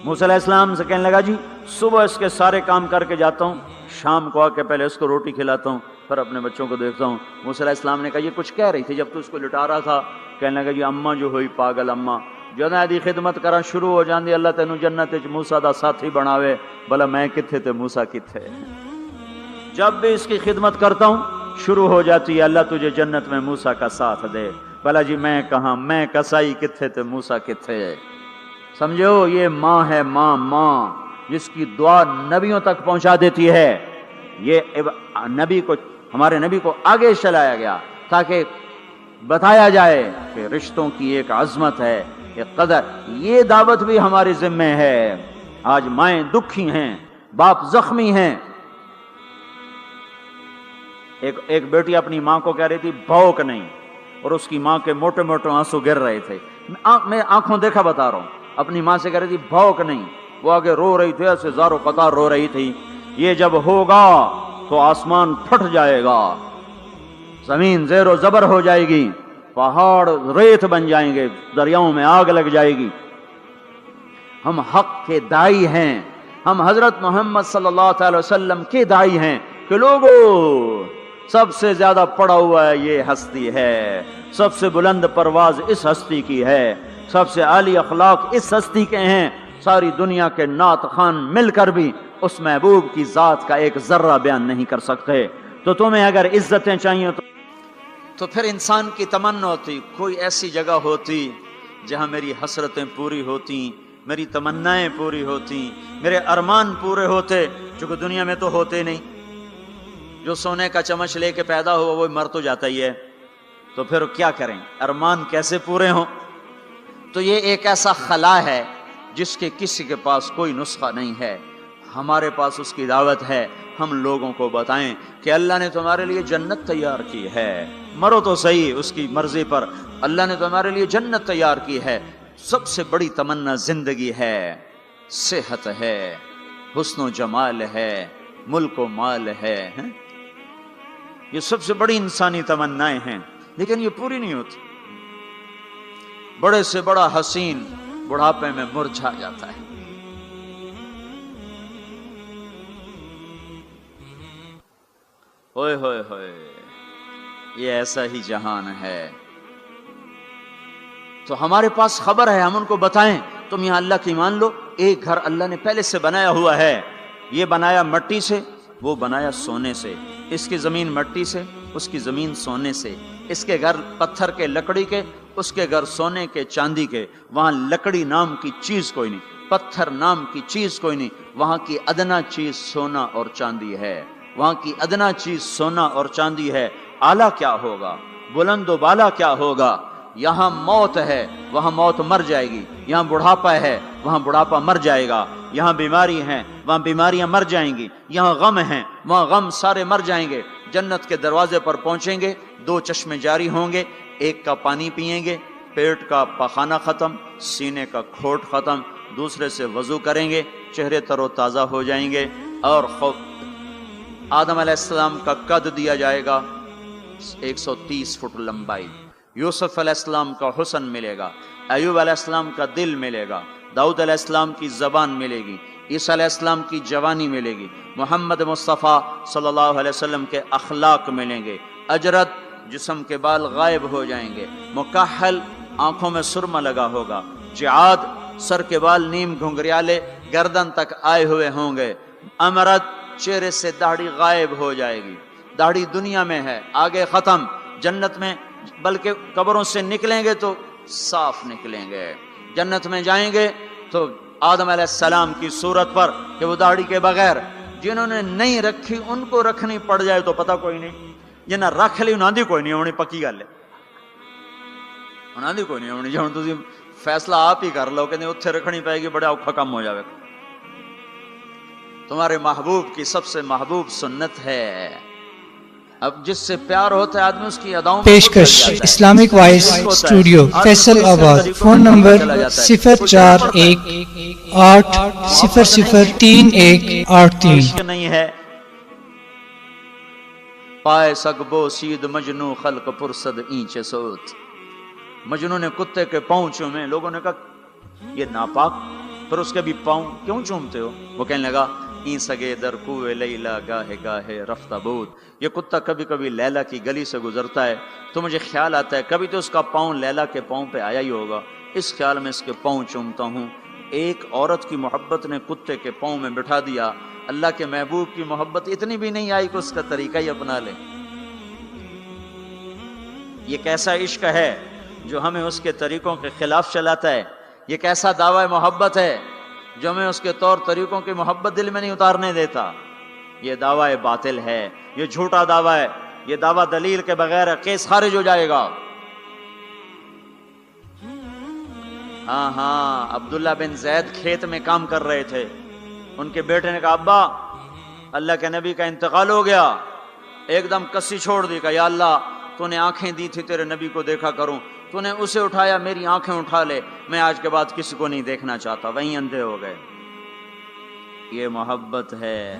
موسیٰ علیہ السلام سے کہنے لگا جی صبح اس کے سارے کام کر کے جاتا ہوں، شام کو آ کے پہلے اس کو روٹی کھلاتا ہوں، پھر اپنے بچوں کو دیکھتا ہوں۔ موسیٰ علیہ السلام نے کہا یہ کچھ کہہ رہی تھی جب تو اس کو لٹا رہا تھا؟ کہنے لگا جی اماں جو ہوئی پاگل اماں، جدوں دی خدمت کرا شروع ہو جاندی، اللہ تینوں جنت وچ موسیٰ دا ساتھی بناوے، بھلا میں کتھے تے موسیٰ کتھے۔ جب بھی اس کی خدمت کرتا ہوں شروع ہو جاتی ہے اللہ تجھے جنت میں موسیٰ کا ساتھ دے، بھلا جی میں کہاں، میں کسائی کتھے تے موسیٰ کتھے۔ سمجھو یہ ماں ہے، ماں جس کی دعا نبیوں تک پہنچا دیتی ہے۔ یہ ہمارے نبی کو آگے چلایا گیا تاکہ بتایا جائے کہ رشتوں کی ایک عظمت ہے، ایک قدر۔ یہ دعوت بھی ہمارے ذمہ ہے۔ آج مائیں دکھی ہیں، باپ زخمی ہیں۔ ایک بیٹی اپنی ماں کو کہہ رہی تھی بھوک نہیں، اور اس کی ماں کے موٹے موٹے آنسو گر رہے تھے۔ میں آنکھوں دیکھا بتا رہا ہوں، اپنی ماں سے کہہ رہی تھی بھوک نہیں، وہ آگے رو رہی تھی، ایسے زارو قطار رو رہی تھی۔ یہ جب ہوگا تو آسمان پھٹ جائے گا، زمین زیر و زبر ہو جائے گی، پہاڑ ریت بن جائیں گے، دریاؤں میں آگ لگ جائے گی۔ ہم حق کے دائی ہیں، ہم حضرت محمد صلی اللہ تعالی وسلم کے دائی ہیں کہ لوگوں سب سے زیادہ پڑا ہوا ہے یہ ہستی ہے، سب سے بلند پرواز اس ہستی کی ہے، سب سے عالی اخلاق اس ہستی کے ہیں۔ ساری دنیا کے نعت خوان مل کر بھی اس محبوب کی ذات کا ایک ذرہ بیان نہیں کر سکتے۔ تو تمہیں اگر عزتیں چاہیے تو پھر انسان کی تمنا ہوتی کوئی ایسی جگہ ہوتی جہاں میری حسرتیں پوری ہوتی، میری تمنائیں پوری ہوتی، میرے ارمان پورے ہوتے، جو کہ دنیا میں تو ہوتے نہیں۔ جو سونے کا چمچ لے کے پیدا ہوا وہ مر تو جاتا ہی ہے، تو پھر کیا کریں، ارمان کیسے پورے ہوں؟ تو یہ ایک ایسا خلا ہے جس کے کسی کے پاس کوئی نسخہ نہیں ہے، ہمارے پاس اس کی دعوت ہے۔ ہم لوگوں کو بتائیں کہ اللہ نے تمہارے لیے جنت تیار کی ہے، مرو تو صحیح اس کی مرضی پر، اللہ نے تمہارے لیے جنت تیار کی ہے۔ سب سے بڑی تمنا زندگی ہے، صحت ہے، حسن و جمال ہے، ملک و مال ہے، یہ سب سے بڑی انسانی تمنائیں ہیں، لیکن یہ پوری نہیں ہوتی۔ بڑے سے بڑا حسین بڑھاپے میں مرجھا جاتا ہے۔ ہوئے ہوئے ہوئے، یہ ایسا ہی جہان ہے۔ تو ہمارے پاس خبر ہے، ہم ان کو بتائیں تم یہاں اللہ کی مان لو۔ ایک گھر اللہ نے پہلے سے بنایا ہوا ہے، یہ بنایا مٹی سے، وہ بنایا سونے سے، اس کی زمین مٹی سے، اس کی زمین سونے سے، اس کے گھر پتھر کے لکڑی کے، اس کے گھر سونے کے چاندی کے۔ وہاں لکڑی نام کی چیز کوئی نہیں، پتھر نام کی چیز کوئی نہیں، وہاں کی ادنا چیز سونا اور چاندی ہے، وہاں کی ادنا چیز سونا اور چاندی ہے۔ اعلیٰ کیا ہوگا، بلند و بالا کیا ہوگا؟ یہاں موت ہے، وہاں موت مر جائے گی، یہاں بڑھاپا ہے، وہاں بڑھاپا مر جائے گا، یہاں بیماری ہے، وہاں بیماریاں مر جائیں گی، یہاں غم ہیں، وہاں غم سارے مر جائیں گے۔ جنت کے دروازے پر پہنچیں گے، دو چشمے جاری ہوں گے، ایک کا پانی پئیں گے، پیٹ کا پخانہ ختم، سینے کا کھوٹ ختم، دوسرے سے وضو کریں گے، چہرے تر و تازہ ہو جائیں گے، اور آدم علیہ السلام کا قد دیا جائے گا 130 فٹ لمبائی، یوسف علیہ السلام کا حسن ملے گا، ایوب علیہ السلام کا دل ملے گا، داؤد علیہ السلام کی زبان ملے گی، عیسیٰ علیہ السلام کی جوانی ملے گی، محمد مصطفیٰ صلی اللہ علیہ وسلم کے اخلاق ملیں گے، اجرت جسم کے بال غائب ہو جائیں گے، مکحل آنکھوں میں سرما لگا ہوگا، جعاد سر کے بال نیم گھنگریالے گردن تک آئے ہوئے ہوں گے، امرد چہرے سے داڑھی غائب ہو جائے گی، داڑھی دنیا میں ہے آگے ختم، جنت میں بلکہ قبروں سے نکلیں گے تو صاف نکلیں گے، جنت میں جائیں گے تو آدم علیہ السلام کی صورت پر کہ وہ داڑھی کے بغیر، جنہوں نے نہیں رکھی ان کو رکھنی پڑ جائے تو پتہ کوئی نہیں، جنہیں رکھ لی انہاں دی کوئی نہیں ہونی، پکی گل ہے، انہاں دی کوئی نہیں ہونی، جہاں تسی فیصلہ آپ ہی کر لو کہ اتھے رکھنی پائے گی، بڑا اوکھا کم ہو جائے گا۔ تمہارے محبوب کی سب سے محبوب سنت ہے، اب جس سے پیار ہوتا ہے آدمی اس کی اداؤں پیشکش اسلامک وائس اسٹوڈیو فیصل آباد، فون نمبر 0418003183 نہیں ہے پائے سگبو سید مجنو خلق پرسد اینچے سوت، مجنو نے کتے کے پاؤں چومے، لوگوں نے کہا یہ ناپاک، پھر اس کے بھی پاؤں کیوں چومتے ہو؟ وہ کہنے لگا این سگے در کوئے لیلا گاہے گاہے رفتہ بود، یہ کتا کبھی کبھی لیلا کی گلی سے گزرتا ہے تو مجھے خیال آتا ہے کبھی تو اس کا پاؤں لیلا کے پاؤں پہ آیا ہی ہوگا، اس خیال میں اس کے پاؤں چومتا ہوں۔ ایک عورت کی محبت نے کتے کے پاؤں میں بٹھا دیا، اللہ کے محبوب کی محبت اتنی بھی نہیں آئی کہ اس کا طریقہ ہی اپنا لے۔ یہ کیسا عشق ہے جو ہمیں اس کے طریقوں کے خلاف چلاتا ہے، یہ کیسا دعویٰ محبت ہے جو ہمیں اس کے طور طریقوں کی محبت دل میں نہیں اتارنے دیتا، یہ دعویٰ باطل ہے، یہ جھوٹا دعویٰ ہے، یہ دعویٰ دلیل کے بغیر کیس خارج ہو جائے گا۔ ہاں عبداللہ بن زید کھیت میں کام کر رہے تھے، ان کے بیٹے نے کہا ابا اللہ کے نبی کا انتقال ہو گیا، ایک دم کسی چھوڑ دی، کہا یا اللہ تو نے آنکھیں دی تھی تیرے نبی کو دیکھا کروں، تو نے اسے اٹھایا، میری آنکھیں اٹھا لے، میں آج کے بعد کسی کو نہیں دیکھنا چاہتا، وہیں اندھے ہو گئے۔ یہ محبت ہے۔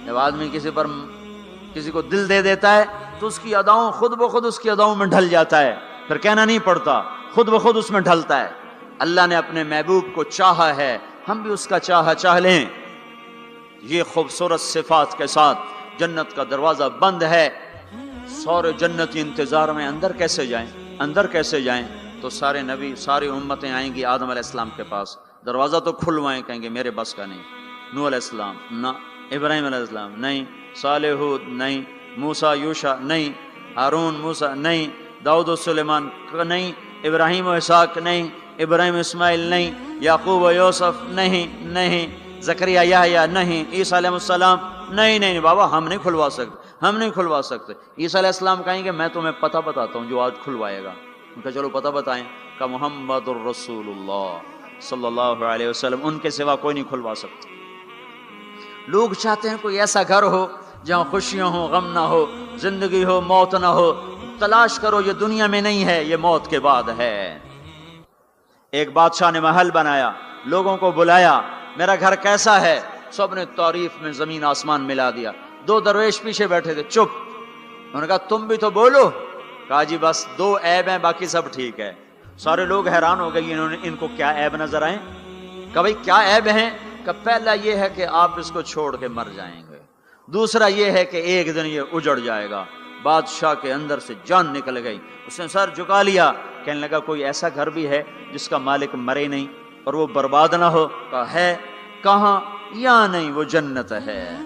جب آدمی کسی کو دل دے دیتا ہے تو اس کی اداؤں خود بخود اس کی اداؤں میں ڈھل جاتا ہے، پھر کہنا نہیں پڑتا، خود بخود اس میں ڈھلتا ہے۔ اللہ نے اپنے محبوب کو چاہا ہے، ہم بھی اس کا چاہ لیں۔ یہ خوبصورت صفات کے ساتھ جنت کا دروازہ بند ہے، سارے جنتی انتظار میں اندر کیسے جائیں؟ تو سارے نبی ساری امتیں آئیں گی آدم علیہ السلام کے پاس، دروازہ تو کھلوائیں، کہیں گے میرے بس کا نہیں، نوح علیہ السلام نہ، ابراہیم علیہ السلام نہیں، صالح ہود نہیں، موسیٰ یوشع نہیں، ہارون موسیٰ نہیں، داؤد و سلیمان نہیں، ابراہیم و اسحاق نہیں، ابراہیم اسماعیل نہیں، یعقوب و یوسف نہیں، زکریا یحییٰ نہیں، عیسیٰ علیہ السلام نہیں بابا ہم نہیں کھلوا سکتے۔ عیسیٰ علیہ السلام کہیں گے میں تمہیں پتہ بتاتا ہوں جو آج کھلوائے گا، ان کا چلو پتہ بتائیں، کہ محمد الرسول اللہ صلی اللہ علیہ وسلم، ان کے سوا کوئی نہیں کھلوا سکتا۔ لوگ چاہتے ہیں کوئی ایسا گھر ہو جہاں خوشیاں ہو، غم نہ ہو، زندگی ہو، موت نہ ہو، تلاش کرو، یہ دنیا میں نہیں ہے، یہ موت کے بعد ہے۔ ایک بادشاہ نے محل بنایا، لوگوں کو بلایا، میرا گھر کیسا ہے؟ سب نے تعریف میں زمین آسمان ملا دیا۔ دو درویش پیچھے بیٹھے تھے، چپ، انہوں نے کہا تم بھی تو بولو، کہا جی بس 2 عیب ہیں، باقی سب ٹھیک ہے۔ سارے لوگ حیران ہو گئے، ان کو کیا عیب نظر آئے؟ کہ بھائی کیا عیب ہیں؟ کہ پہلا یہ ہے کہ آپ اس کو چھوڑ کے مر جائیں گے، دوسرا یہ ہے کہ ایک دن یہ اجڑ جائے گا۔ بادشاہ کے اندر سے جان نکل گئی، اس نے سر جھکا لیا، کہنے لگا کوئی ایسا گھر بھی ہے جس کا مالک مرے نہیں اور وہ برباد نہ ہو؟ کہا ہے۔ کہاں؟ یا نہیں، وہ جنت ہے۔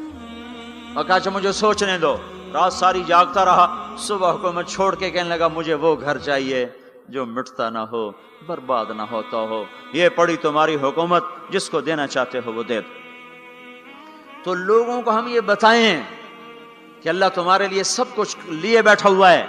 اور کہا اچھا مجھے سوچنے دو، رات ساری جاگتا رہا، صبح کو میں چھوڑ کے کہنے لگا مجھے وہ گھر چاہیے جو مٹتا نہ ہو، برباد نہ ہوتا ہو، یہ پڑی تمہاری حکومت، جس کو دینا چاہتے ہو وہ دے دو۔ تو لوگوں کو ہم یہ بتائیں کہ اللہ تمہارے لیے سب کچھ لیے بیٹھا ہوا ہے،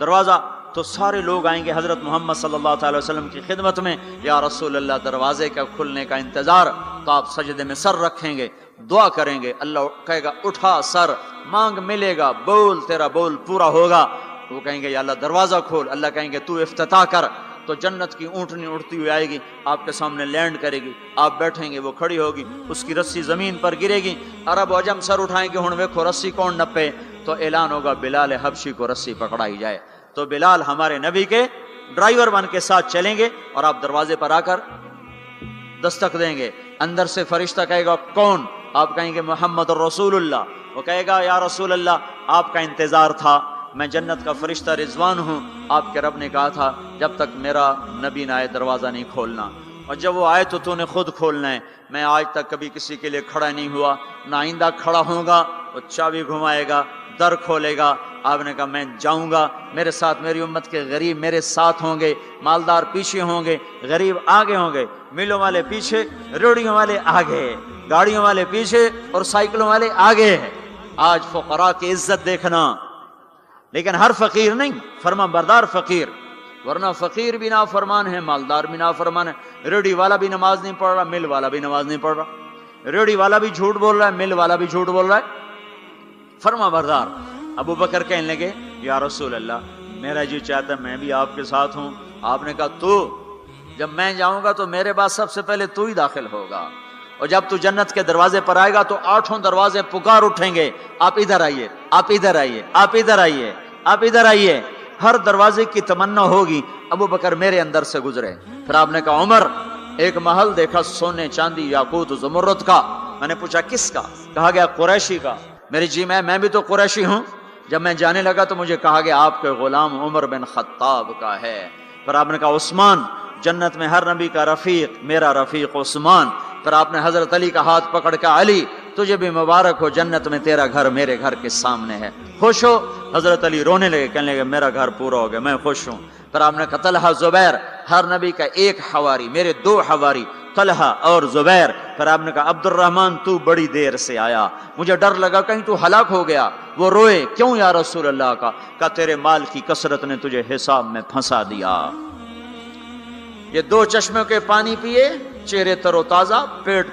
دروازہ تو سارے لوگ آئیں گے حضرت محمد صلی اللہ تعالی وسلم کی خدمت میں، یا رسول اللہ دروازے کا کھلنے کا انتظار، تو آپ سجدے میں سر رکھیں گے، دعا کریں گے، اللہ کہے گا اٹھا سر، مانگ ملے گا، بول تیرا بول پورا ہوگا۔ وہ کہیں گے یا اللہ دروازہ کھول، اللہ کہیں گے تو افتتاح کر، تو جنت کی اونٹنی اڑتی ہوئی آئے گی، آپ کے سامنے لینڈ کرے گی، آپ بیٹھیں گے، وہ کھڑی ہوگی، اس کی رسی زمین پر گرے گی، عرب و عجم سر اٹھائیں گے، ہن ویکھو رسی کون نپے، تو اعلان ہوگا بلال حبشی کو رسی پکڑائی جائے، تو بلال ہمارے نبی کے ڈرائیور بن کے ساتھ چلیں گے، اور آپ دروازے پر آ کر دستک دیں گے، اندر سے فرشتہ کہے گا کون؟ آپ کہیں گے محمد الرسول اللہ، وہ کہے گا یا رسول اللہ آپ کا انتظار تھا، میں جنت کا فرشتہ رضوان ہوں، آپ کے رب نے کہا تھا جب تک میرا نبی نہ آئے دروازہ نہیں کھولنا، اور جب وہ آئے تو نے خود کھولنا ہے، میں آج تک کبھی کسی کے لیے کھڑا نہیں ہوا، نہ آئندہ کھڑا ہوں گا، وہ چابی گھمائے گا، در کھولے گا، آپ نے کہا میں جاؤں گا، میرے ساتھ میری امت کے غریب میرے ساتھ ہوں گے، مالدار پیچھے ہوں گے، غریب آگے ہوں گے، میلوں والے پیچھے، ریڑیوں والے آگے، گاڑیوں والے پیچھے اور سائیکلوں والے آگے ہیں۔ آج فقراء کی عزت دیکھنا، لیکن ہر فقیر نہیں، فرما بردار فقیر، ورنہ فقیر بھی نافرمان ہے، مالدار بھی نافرمان ہے، ریڑی والا بھی نماز نہیں پڑھ رہا، مل والا بھی نماز نہیں پڑھ رہا، ریڑی والا بھی جھوٹ بول رہا ہے، مل والا بھی جھوٹ بول رہا ہے، فرما بردار۔ ابو بکر کہنے لگے یا رسول اللہ میرا جی چاہتا ہے میں بھی آپ کے ساتھ ہوں، آپ نے کہا تو جب میں جاؤں گا تو میرے بعد سب سے پہلے تو ہی داخل ہوگا، اور جب تو جنت کے دروازے پر آئے گا تو 8 دروازے پکار اٹھیں گے، آپ ادھر آئیے، آپ ادھر آئیے، آپ ادھر آئیے، آپ ادھر آئیے، ہر دروازے کی تمنا ہوگی ابو بکر میرے اندر سے گزرے۔ پھر آپ نے کہا عمر ایک محل دیکھا سونے چاندی یاقوت زمرد کا، میں نے پوچھا کس کا؟ کہا گیا قریشی کا۔ میری جی میں بھی تو قریشی ہوں۔ جب میں جانے لگا تو مجھے کہا گیا آپ کے غلام عمر بن خطاب کا ہے۔ پھر آپ نے کہا عثمان، جنت میں ہر نبی کا رفیق، میرا رفیق عثمان۔ پھر آپ نے حضرت علی کا ہاتھ پکڑ کے علی تجھے بھی مبارک ہو، جنت میں تیرا گھر میرے گھر کے سامنے ہے، خوش ہو؟ حضرت علی رونے لگے، کہنے لگے میرا گھر پورا ہو گیا، میں خوش ہوں۔ پھر آپ نے کہا طلحہ زبیر، ہر نبی کا ایک حواری، میرے 2 حواری طلحہ اور زبیر۔ پھر آپ نے کہا عبد الرحمن تو بڑی دیر سے آیا، مجھے ڈر لگا کہیں تو ہلاک ہو گیا۔ وہ روئے، کیوں یا رسول اللہ کا؟ کہا تیرے مال کی کثرت نے تجھے حساب میں پھنسا دیا۔ یہ 2 چشموں کے پانی پیے، چہرے تر و تازہ، پیٹ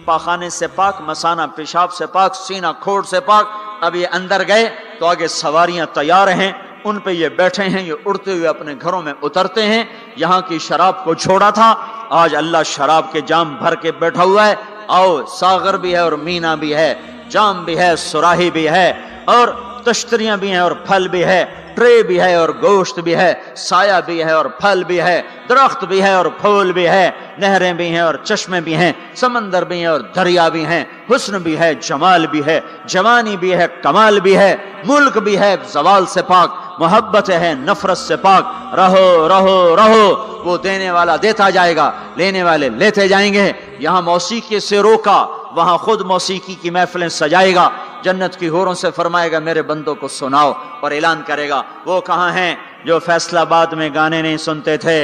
پاخانے سے پاک، مثانہ پیشاب سے پاک، سینہ کھوڑ سے پاک۔ اب یہ اندر گئے تو آگے سواریاں تیار ہیں، ان پہ یہ بیٹھے ہیں، یہ اڑتے ہوئے اپنے گھروں میں اترتے ہیں۔ یہاں کی شراب کو چھوڑا تھا، آج اللہ شراب کے جام بھر کے بیٹھا ہوا ہے۔ آؤ، ساغر بھی ہے اور مینا بھی ہے، جام بھی ہے، سراہی بھی ہے، اور تشتریاں بھی ہیں اور پھل بھی ہے، ٹرے بھی ہے اور گوشت بھی ہے، سایہ بھی ہے اور پھل بھی ہے، درخت بھی ہے اور پھول بھی ہے، نہریں بھی ہیں اور چشمے بھی ہیں، سمندر بھی ہیں اور دریا بھی ہیں، حسن بھی ہے، جمال بھی ہے، جوانی بھی ہے، کمال بھی ہے، ملک بھی ہے زوال سے پاک، محبت ہے نفرت سے پاک۔ رہو رہو رہو، وہ دینے والا دیتا جائے گا، لینے والے لیتے جائیں گے۔ یہاں موسیقی سے روکا، وہاں خود موسیقی کی محفلیں سجائے گا، جنت کی حوروں سے فرمائے گا میرے بندوں کو سناؤ، اور اعلان کرے گا وہ کہاں ہیں جو فیصلہ آباد میں گانے نہیں سنتے تھے؟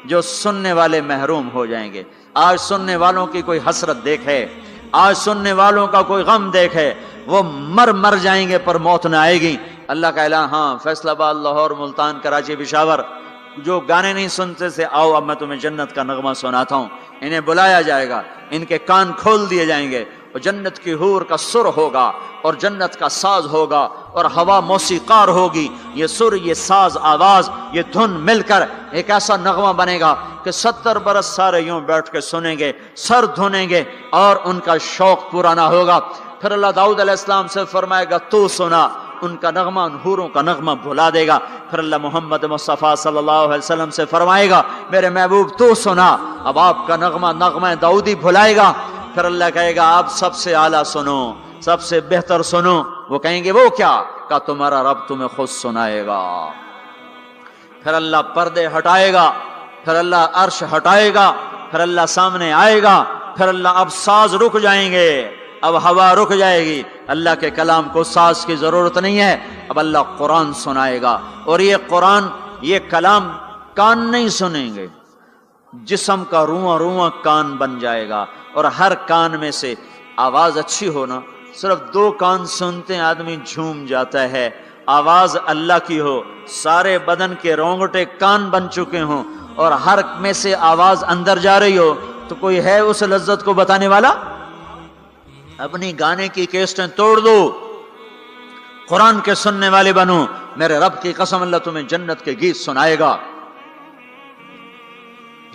جو سننے والے محروم ہو جائیں گے۔ آج سننے والوں کی کوئی حسرت دیکھے، آج سننے والوں کا کوئی غم دیکھے، وہ مر جائیں گے پر موت نہ آئے گی۔ اللہ کا اعلان، ہاں فیصلہ آباد، لاہور، ملتان، کراچی، پشاور، جو گانے نہیں سنتے سے آؤ اب میں تمہیں جنت کا نغمہ سناتا ہوں۔ انہیں بلایا جائے گا، ان کے کان کھول دیے جائیں گے، اور جنت کی حور کا سر ہوگا اور جنت کا ساز ہوگا اور ہوا موسیقار ہوگی۔ یہ سر، یہ ساز، آواز، یہ دھن مل کر ایک ایسا نغمہ بنے گا کہ 70 برس سارے یوں بیٹھ کے سنیں گے، سر دھنیں گے اور ان کا شوق پورا نہ ہوگا۔ پھر اللہ داؤد علیہ السلام سے فرمائے گا تو سنا، ان کا نغمہ، ان حوروں کا نغمہ بھلا دے گا۔ پھر اللہ محمد مصطفیٰ صلی اللہ علیہ وسلم سے فرمائے گا میرے محبوب تو سنا، اب آپ کا نغمہ داؤدی بھلائے گا۔ پھر اللہ کہے گا آپ سب سے اعلیٰ سنو، سب سے بہتر سنو۔ وہ کہیں گے وہ کیا؟ کہ تمہارا رب تمہیں خود سنائے گا۔ پھر اللہ پردے ہٹائے گا، پھر اللہ عرش ہٹائے گا، پھر اللہ سامنے آئے گا، پھر اللہ اب ساز رک جائیں گے، اب ہوا رک جائے گی، اللہ کے کلام کو ساز کی ضرورت نہیں ہے، اب اللہ قرآن سنائے گا۔ اور یہ قرآن، یہ کلام کان نہیں سنیں گے، جسم کا رواں رواں کان بن جائے گا، اور ہر کان میں سے آواز اچھی ہونا، صرف 2 کان سنتے ہیں آدمی جھوم جاتا ہے، آواز اللہ کی ہو، سارے بدن کے رونگٹے کان بن چکے ہوں، اور ہر میں سے آواز اندر جا رہی ہو، تو کوئی ہے اس لذت کو بتانے والا؟ اپنی گانے کی کیسٹیں توڑ دو، قرآن کے سننے والے بنو، میرے رب کی قسم اللہ تمہیں جنت کے گیت سنائے گا۔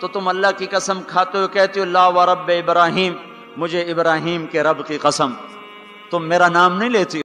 تو تم اللہ کی قسم کھاتے ہو، کہتے ہو لا و رب ابراہیم، مجھے ابراہیم کے رب کی قسم، تم میرا نام نہیں لیتی